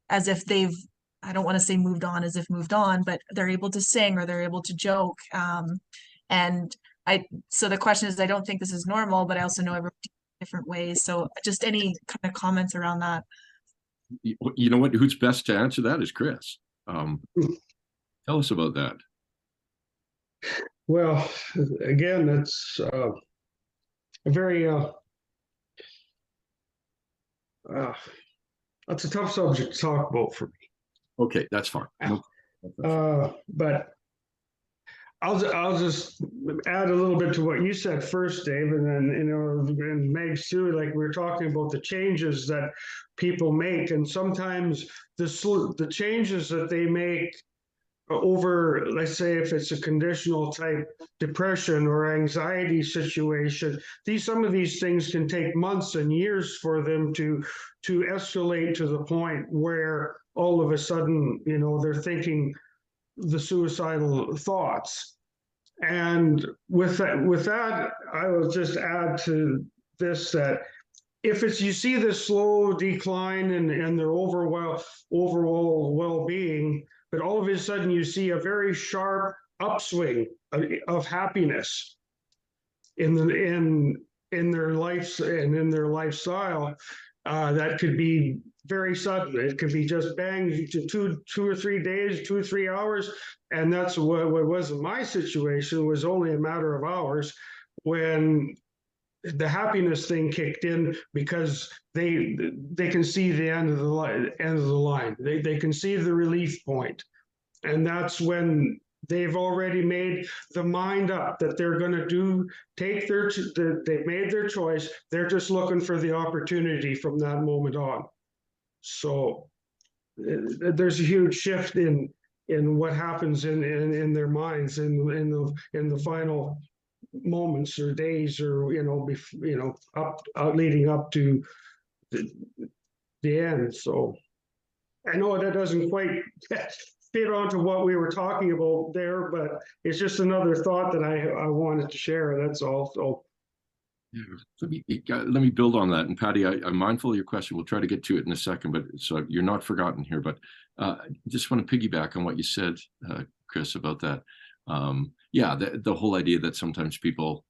as if they've, I don't want to say moved on as if moved on, but they're able to sing or they're able to joke. So the question is, I don't think this is normal, but I also know everyone different ways. So just any kind of comments around that. You know what, who's best to answer that is Chris. Tell us about that. Well, again, it's a very that's a tough subject to talk about for me. Okay, that's fine. But I'll just add a little bit to what you said first, Dave, and then and Megz too. Like we were talking about the changes that people make, and sometimes the changes that they make over, let's say, if it's a conditional type depression or anxiety situation, some of these things can take months and years for them to escalate to the point where all of a sudden, they're thinking the suicidal thoughts. And with that, I will just add to this that if you see this slow decline in their overall well-being, but all of a sudden you see a very sharp upswing of happiness in their lives and in their lifestyle, that could be very sudden. It could be just bang, two or 3 days, 2 or 3 hours, and that's what was in my situation. Was only a matter of hours when the happiness thing kicked in, because they can see the end of the line. They can see the relief point, and that's when they've already made the mind up that they're going to they've made their choice. They're just looking for the opportunity from that moment on. So there's a huge shift in what happens in their minds in the final moments or days, or leading up to the end. So I know that doesn't quite fit onto what we were talking about there, but it's just another thought that I wanted to share. That's all. So yeah, let me build on that. And Patty, I'm mindful of your question. We'll try to get to it in a second, but so you're not forgotten here. But just want to piggyback on what you said, Chris, about that. Yeah, the whole idea that sometimes people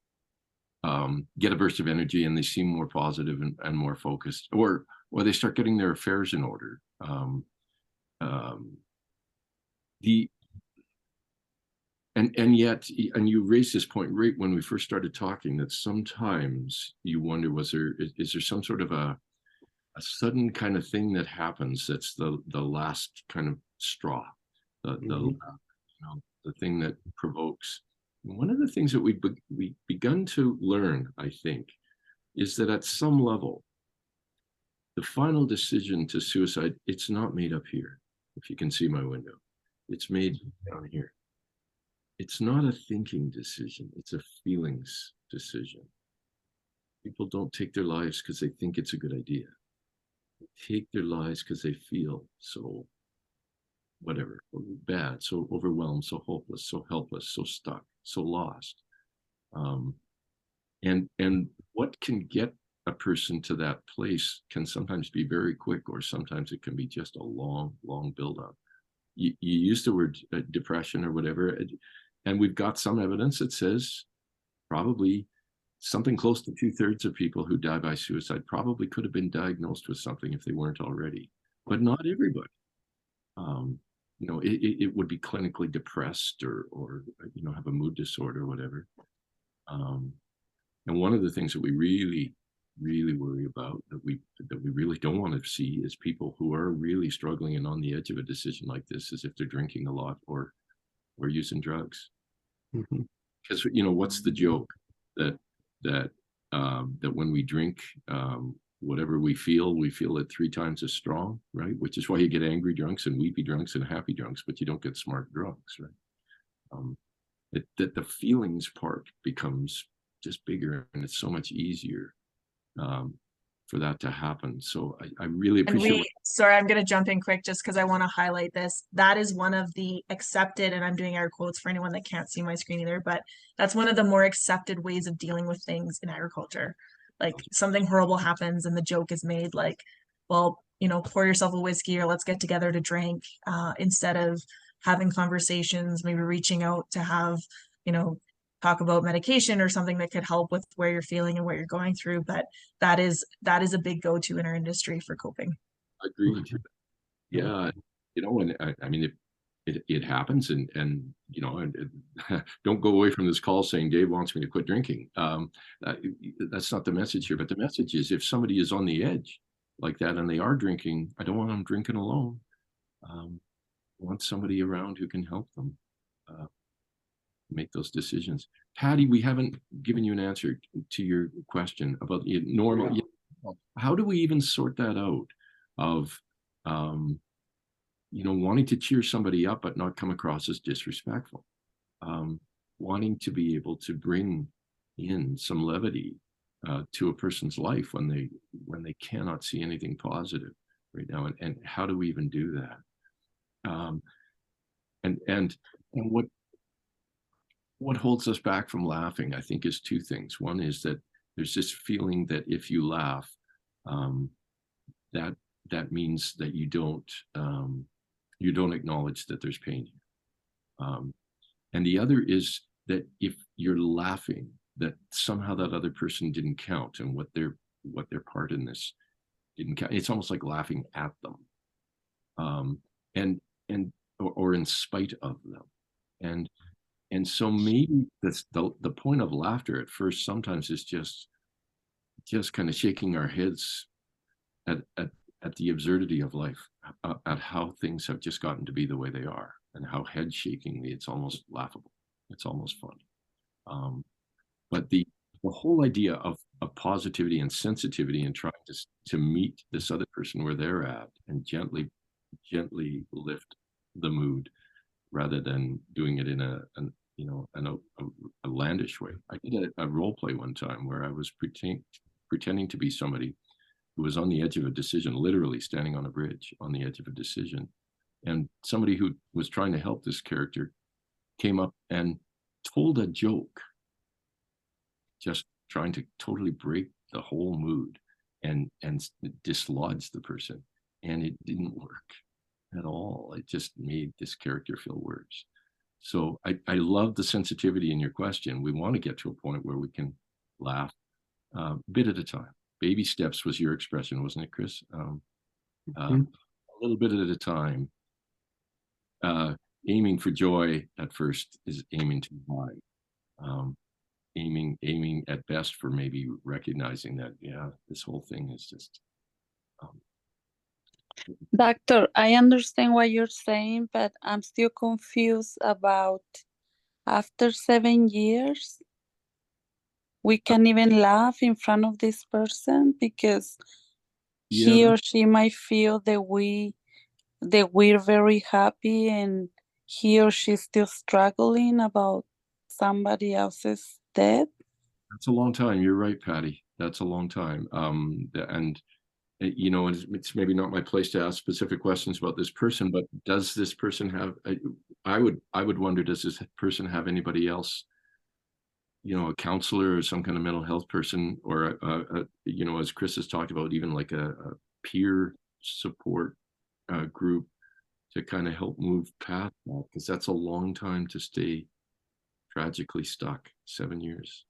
get a burst of energy and they seem more positive and more focused, or they start getting their affairs in order. And yet you raised this point right when we first started talking, that sometimes you wonder, is there some sort of a sudden kind of thing that happens that's the last kind of straw, the thing that provokes. One of the things that we've begun to learn, I think, is that at some level, the final decision to suicide, it's not made up here. If you can see my window, it's made down here. It's not a thinking decision, it's a feelings decision. People don't take their lives because they think it's a good idea. take their lives because they feel so whatever, bad, so overwhelmed, so hopeless, so helpless, so stuck, so lost. And what can get a person to that place can sometimes be very quick, or sometimes it can be just a long, long buildup. You use the word depression or whatever, and we've got some evidence that says probably something close to 2/3 of people who die by suicide probably could have been diagnosed with something if they weren't already, but not everybody. You know, it would be clinically depressed or you know, have a mood disorder or whatever. And one of the things that we really, really worry about, that we really don't want to see, is people who are really struggling and on the edge of a decision like this, is if they're drinking a lot or using drugs. Because you know, what's the joke that when we drink, whatever we feel it 3 times as strong, right? Which is why you get angry drunks and weepy drunks and happy drunks, but you don't get smart drunks, right? That the feelings part becomes just bigger, and it's so much easier for that to happen. So I really appreciate. Sorry, I'm going to jump in quick just because I want to highlight this. That is one of the accepted, and I'm doing air quotes for anyone that can't see my screen either, but that's one of the more accepted ways of dealing with things in agriculture. Like, something horrible happens and the joke is made like, well, you know, pour yourself a whiskey or let's get together to drink, instead of having conversations, maybe reaching out to have, you know, talk about medication or something that could help with where you're feeling and what you're going through. But that is a big go-to in our industry for coping. Agreed. Yeah, you know, and I mean, it happens, and you know, don't go away from this call saying Dave wants me to quit drinking. That's not the message here. But the message is, if somebody is on the edge like that and they are drinking, I don't want them drinking alone. I want somebody around who can help them make those decisions. Patty, we haven't given you an answer to your question about the normal. Yeah. How do we even sort that out of, you know, wanting to cheer somebody up but not come across as disrespectful, wanting to be able to bring in some levity to a person's life when they cannot see anything positive right now, and how do we even do that? And what holds us back from laughing, I think, is 2 things. One is that there's this feeling that if you laugh, that means that you don't acknowledge that there's pain. And the other is that if you're laughing, that somehow that other person didn't count, and what their part in this didn't count. It's almost like laughing at them, or in spite of them. And so maybe the point of laughter at first sometimes is just kind of shaking our heads at the absurdity of life, at how things have just gotten to be the way they are, and how head-shakingly it's almost laughable. It's almost fun. But the whole idea of positivity and sensitivity, and trying to meet this other person where they're at and gently lift the mood, rather than doing it in a outlandish way. I did a role play one time where I was pretending to be somebody who was on the edge of a decision, literally standing on a bridge on the edge of a decision. And somebody who was trying to help this character came up and told a joke, just trying to totally break the whole mood and dislodge the person. And it didn't work at all. It just made this character feel worse. So I love the sensitivity in your question. We want to get to a point where we can laugh a bit at a time. Baby steps was your expression, wasn't it, Chris? A little bit at a time. Aiming for joy at first is aiming too high. Aiming at best for maybe recognizing that, yeah, this whole thing is just... Doctor, I understand what you're saying, but I'm still confused about after 7 years, we can't even laugh in front of this person because he or she might feel that we're very happy, and he or she's still struggling about somebody else's death. That's a long time. You're right, Patty. That's a long time. you know, and it's maybe not my place to ask specific questions about this person, but does this person have, I would wonder, does this person have anybody else, you know, a counselor or some kind of mental health person, or you know, as Chris has talked about, even like a peer support group to kind of help move past that, because that's a long time to stay tragically stuck. 7 years.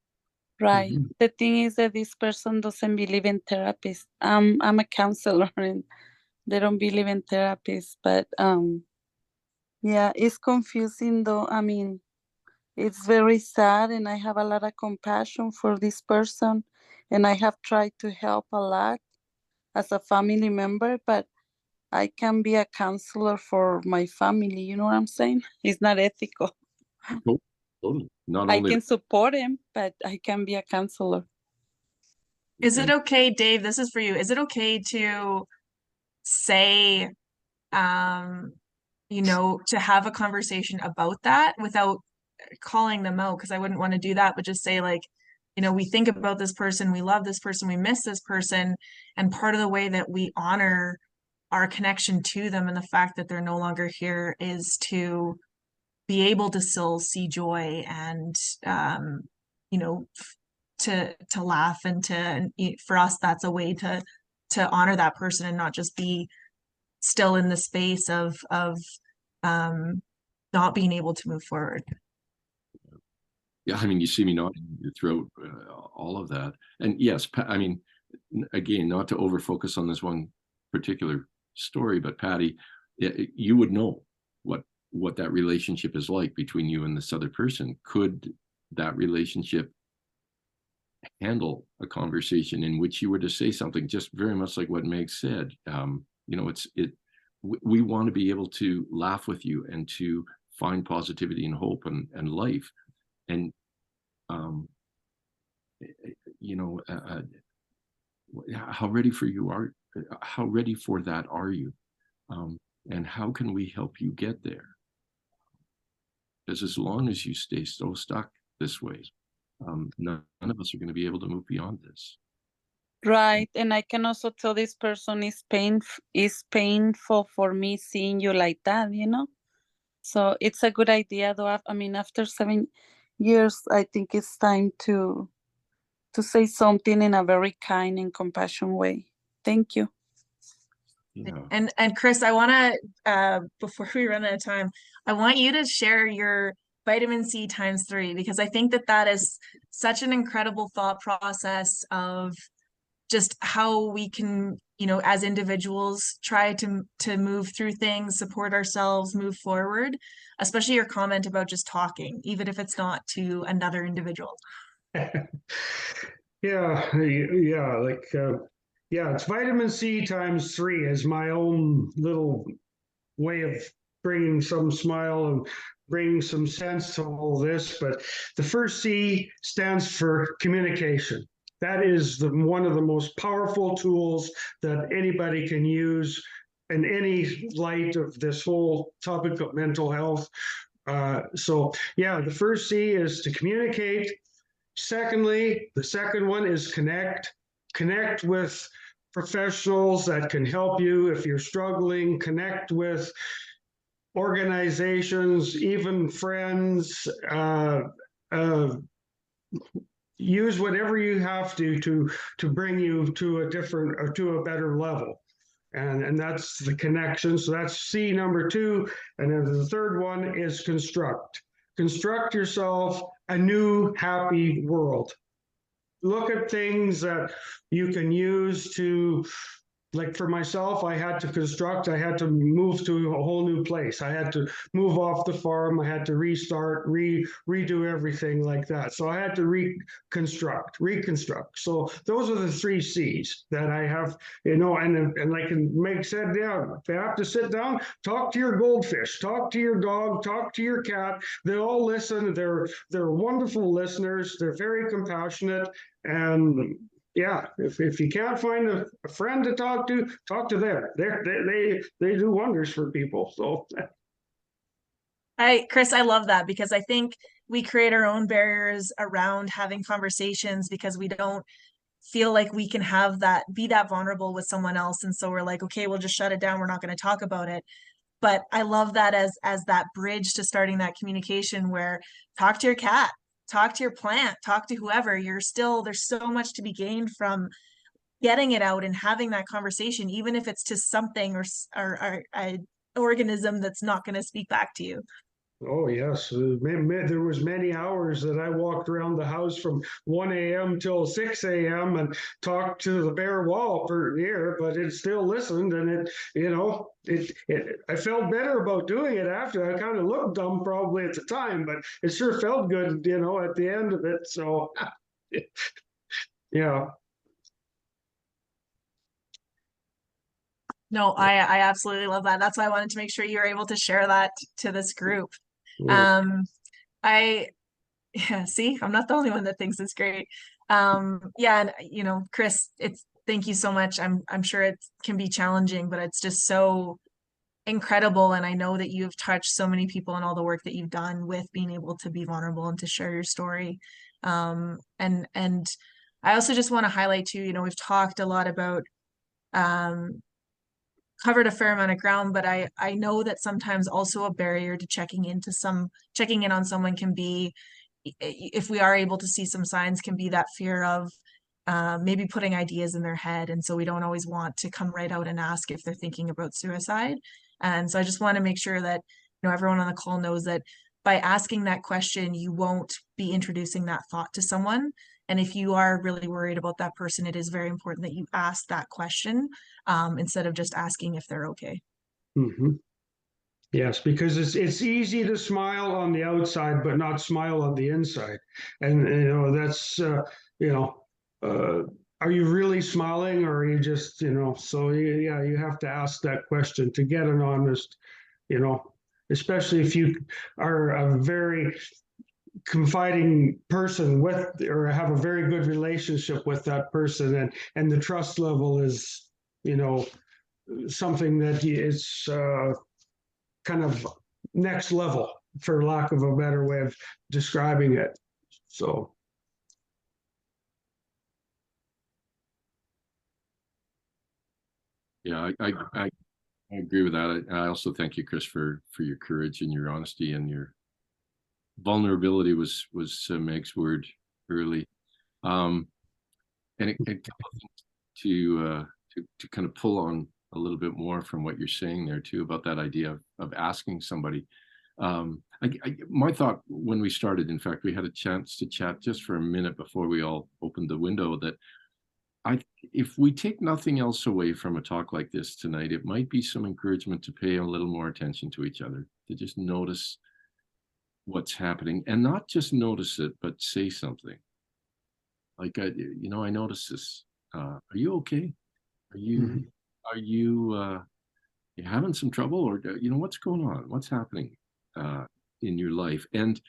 Right. The thing is that this person doesn't believe in therapists. I'm a counselor and they don't believe in therapists, but yeah, it's confusing though. I mean, it's very sad and I have a lot of compassion for this person and I have tried to help a lot as a family member, but I can be a counselor for my family. You know what I'm saying? It's not ethical. Totally. Not I only can support him, but I can be a counselor. Is it okay, Dave? This is for you. Is it okay to say, you know, to have a conversation about that without calling them out? Because I wouldn't want to do that, but just say like, you know, we think about this person, we love this person, we miss this person, and part of the way that we honor our connection to them and the fact that they're no longer here is to be able to still see joy and you know, to laugh and for us that's a way to honor that person and not just be still in the space of not being able to move forward. Yeah, I mean, you see me nodding your throat, all of that. And yes, I mean, again, not to over focus on this one particular story, but Patty, you would know what that relationship is like between you and this other person. Could that relationship handle a conversation in which you were to say something just very much like what Meg said? You know, we want to be able to laugh with you and to find positivity and hope and life. And you know, how ready for that are you? And how can we help you get there? Because as long as you stay so stuck this way, none of us are going to be able to move beyond this. Right. And I can also tell this person is painful for me seeing you like that, you know? So it's a good idea though. I mean, after 7 years, I think it's time to say something in a very kind and compassionate way. Thank you. Yeah. And Chris, I want to before we run out of time, I want you to share your vitamin C ×3, because I think that is such an incredible thought process of just how we can, you know, as individuals try to move through things, support ourselves, move forward, especially your comment about just talking, even if it's not to another individual. Yeah, like it's vitamin C ×3 is my own little way of bringing some smile and bringing some sense to all this. But the first C stands for communication. That is one of the most powerful tools that anybody can use in any light of this whole topic of mental health. So yeah, the first C is to communicate. Secondly, the second one is connect. Connect with professionals that can help you if you're struggling. Connect with organizations, even friends. Use whatever you have to bring you to a different or to a better level. And that's the connection. So that's C #2. And then the third one is construct. Construct yourself a new happy world. Look at things that you can use to, like for myself, I had to move to a whole new place. I had to move off the farm. I had to restart, redo everything like that. So I had to reconstruct. So those are the 3 C's that I have, you know, and like Meg said, yeah, if you have to sit down, talk to your goldfish, talk to your dog, talk to your cat. They all listen. They're wonderful listeners. They're very compassionate. And yeah, if you can't find a friend to talk to them. They do wonders for people. So, Chris, I love that, because I think we create our own barriers around having conversations because we don't feel like we can have that, be that vulnerable with someone else. And so we're like, okay, we'll just shut it down. We're not going to talk about it. But I love that as that bridge to starting that communication, where talk to your cat, talk to your plant, talk to whoever. There's so much to be gained from getting it out and having that conversation, even if it's to something or an organism that's not going to speak back to you. Oh, yes. There was many hours that I walked around the house from 1 a.m. till 6 a.m. and talked to the bare wall for a year, but it still listened. And I felt better about doing it after. I kind of looked dumb probably at the time, but it sure felt good, at the end of it. So, yeah. No, I absolutely love that. That's why I wanted to make sure you were able to share that to this group. Yeah. Yeah, see, I'm not the only one that thinks it's great. Yeah, and Chris, thank you so much. I'm sure it can be challenging, but it's just so incredible. And I know that you've touched so many people and all the work that you've done with being able to be vulnerable and to share your story. And I also just want to highlight too, we've talked a lot about covered a fair amount of ground, but I know that sometimes also a barrier to checking in on someone can be, if we are able to see some signs, can be that fear of maybe putting ideas in their head. And so we don't always want to come right out and ask if they're thinking about suicide. And so I just want to make sure that everyone on the call knows that by asking that question, you won't be introducing that thought to someone. And if you are really worried about that person, it is very important that you ask that question instead of just asking if they're okay. Mm-hmm. Yes, because it's easy to smile on the outside, but not smile on the inside. And that's are you really smiling, or are you just So you have to ask that question to get an honest, especially if you are a very confiding person with, or have a very good relationship with that person, and the trust level is something that is kind of next level, for lack of a better way of describing it. So Yeah, I agree with that. I also thank you, Chris, for your courage and your honesty, and your vulnerability was Meg's word early. And it to kind of pull on a little bit more from what you're saying there too, about that idea of asking somebody. My thought when we started, in fact, we had a chance to chat just for a minute before we all opened the window, that if we take nothing else away from a talk like this tonight, it might be some encouragement to pay a little more attention to each other, to just notice what's happening, and not just notice it, but say something. Like, I noticed this. Are you okay? Are you you having some trouble, or what's going on? What's happening in your life? And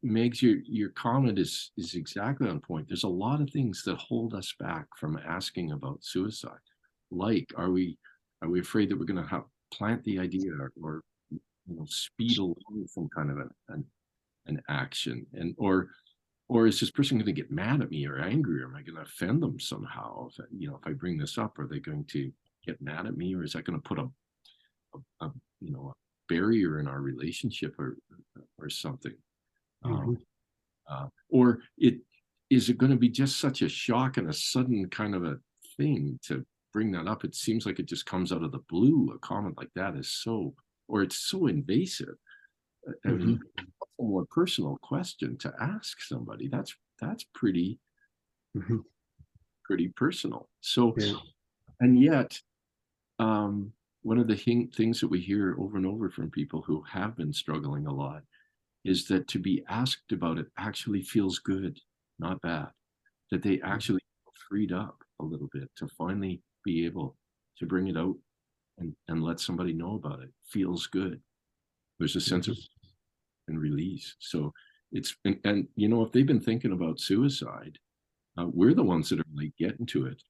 Megz, your comment is exactly on point. There's a lot of things that hold us back from asking about suicide. Like, are we afraid that we're going to plant the idea, or speed along some kind of an action, or is this person going to get mad at me or angry, or am I going to offend them somehow? If I bring this up, are they going to get mad at me, or is that going to put a barrier in our relationship, or something? mm-hmm. Or is it going to be just such a shock and a sudden kind of a thing to bring that up? It seems like it just comes out of the blue. A comment like that is it's so invasive. I mean, a more personal question to ask somebody, that's pretty personal. So, Yeah. And yet, one of the things that we hear over and over from people who have been struggling a lot is that to be asked about it actually feels good, not bad. That they actually feel freed up a little bit to finally be able to bring it out and let somebody know about it. Feels good. There's a sense of and release. So it's and if they've been thinking about suicide, we're the ones that are like getting to it.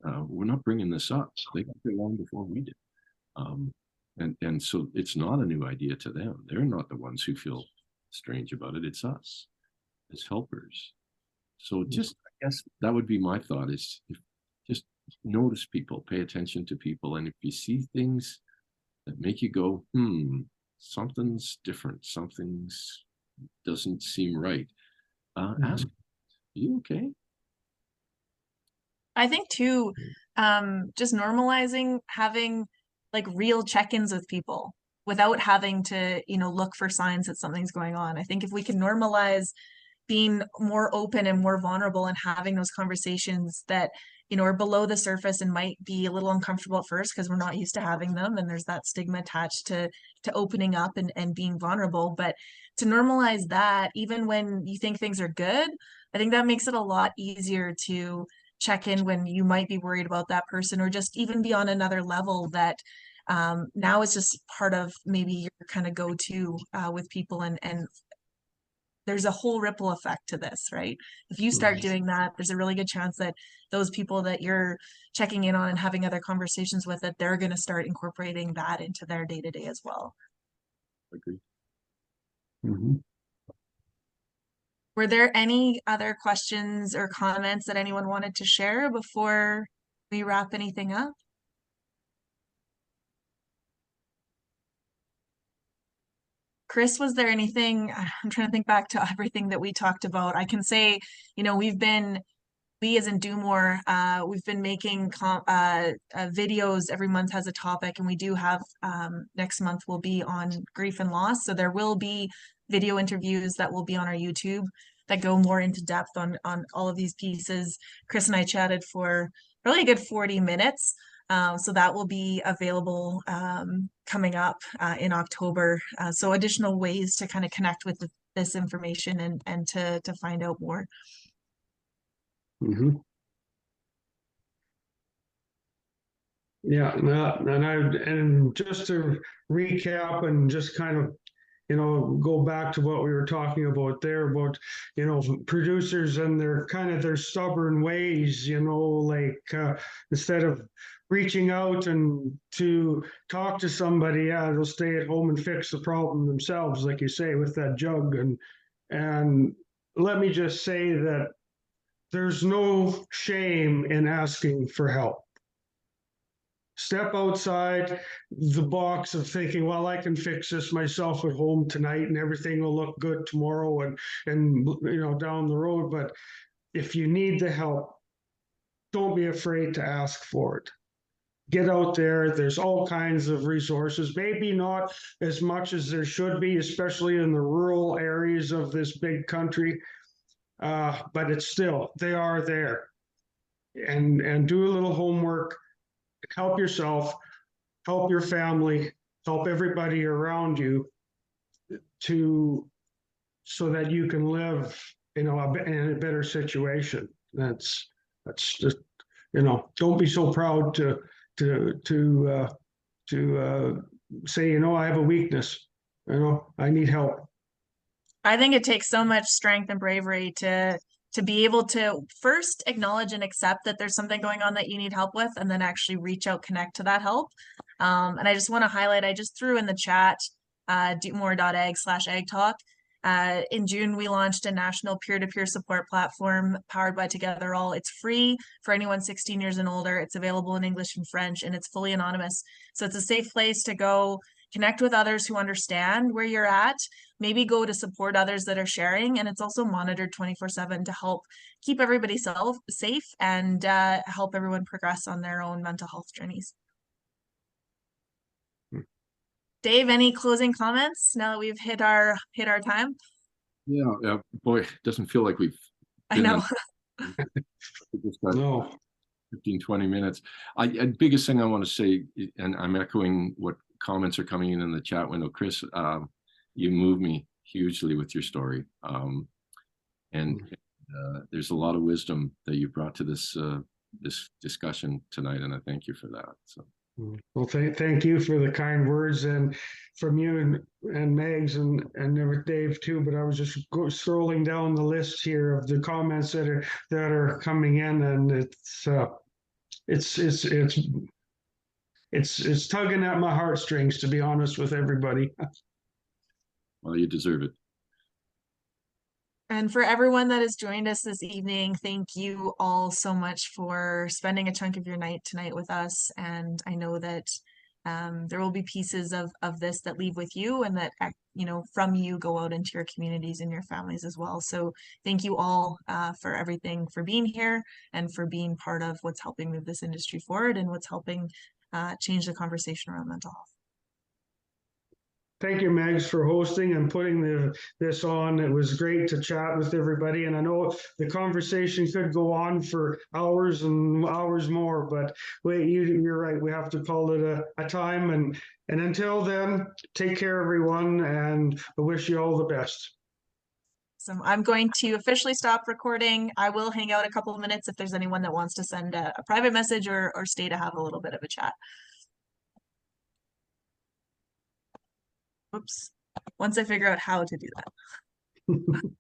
We're not bringing this up. They got there long before we did. And so it's not a new idea to them. They're not the ones who feel strange about it. It's us as helpers. So just Yes, that would be my thought is just notice people, pay attention to people. And if you see things that make you go, something's different, something's doesn't seem right, ask, are you okay? I think too, just normalizing having like real check-ins with people without having to, look for signs that something's going on. I think if we can normalize being more open and more vulnerable and having those conversations that, are below the surface and might be a little uncomfortable at first because we're not used to having them. And there's that stigma attached to opening up and being vulnerable. But to normalize that, even when you think things are good, I think that makes it a lot easier to check in when you might be worried about that person, or just even be on another level that now is just part of maybe your kind of go-to with people, and there's a whole ripple effect to this, right? If you start doing that, there's a really good chance that those people that you're checking in on and having other conversations with, that they're going to start incorporating that into their day-to-day as well. Agreed. Were there any other questions or comments that anyone wanted to share before we wrap anything up? Chris, was there anything, I'm trying to think back to everything that we talked about. I can say, we as in Do More, we've been making videos every month has a topic, and we do have, next month will be on grief and loss. So there will be video interviews that will be on our YouTube that go more into depth on all of these pieces. Chris and I chatted for really a good 40 minutes. So that will be available coming up in October. So additional ways to kind of connect with this information and to find out more. Yeah, and just to recap and just kind of, go back to what we were talking about there about, producers and their stubborn ways, like instead of reaching out and to talk to somebody, they'll stay at home and fix the problem themselves, like you say, with that jug. And let me just say that there's no shame in asking for help. Step outside the box of thinking, well, I can fix this myself at home tonight and everything will look good tomorrow and down the road. But if you need the help, don't be afraid to ask for it. Get out there. There's all kinds of resources, maybe not as much as there should be, especially in the rural areas of this big country. But it's still, they are there. And do a little homework. Help yourself, help your family, help everybody around you so that you can live, in a better situation. That's just, don't be so proud to say, I have a weakness, I need help. I think it takes so much strength and bravery to be able to first acknowledge and accept that there's something going on that you need help with, and then actually reach out, connect to that help. And I just want to highlight, I just threw in the chat, domore.ag/ag talk. In June, we launched a national peer-to-peer support platform powered by Together All. It's free for anyone 16 years and older. It's available in English and French, and it's fully anonymous. So it's a safe place to go connect with others who understand where you're at, maybe go to support others that are sharing. And it's also monitored 24/7 to help keep everybody safe and help everyone progress on their own mental health journeys. Dave, any closing comments now that we've hit our time? Yeah, boy, it doesn't feel like we've I know. Just got 15, 20 minutes. Biggest thing I want to say, and I'm echoing what comments are coming in the chat window. Chris, you move me hugely with your story. And there's a lot of wisdom that you brought to this discussion tonight, and I thank you for that. So. Well, thank you for the kind words, and from you and Megz and with Dave too. But I was just scrolling down the list here of the comments that are coming in, and it's tugging at my heartstrings, to be honest with everybody. Well, you deserve it. And for everyone that has joined us this evening, thank you all so much for spending a chunk of your night tonight with us. And I know that there will be pieces of this that leave with you, and that, you know, from you go out into your communities and your families as well. So thank you all for everything, for being here and for being part of what's helping move this industry forward and what's helping change the conversation around mental health. Thank you, Megz, for hosting and putting this on. It was great to chat with everybody. And I know the conversation could go on for hours and hours more, but you're right. We have to call it a time. And until then, take care, everyone. And I wish you all the best. So I'm going to officially stop recording. I will hang out a couple of minutes if there's anyone that wants to send a private message or stay to have a little bit of a chat. Oops. Once I figure out how to do that.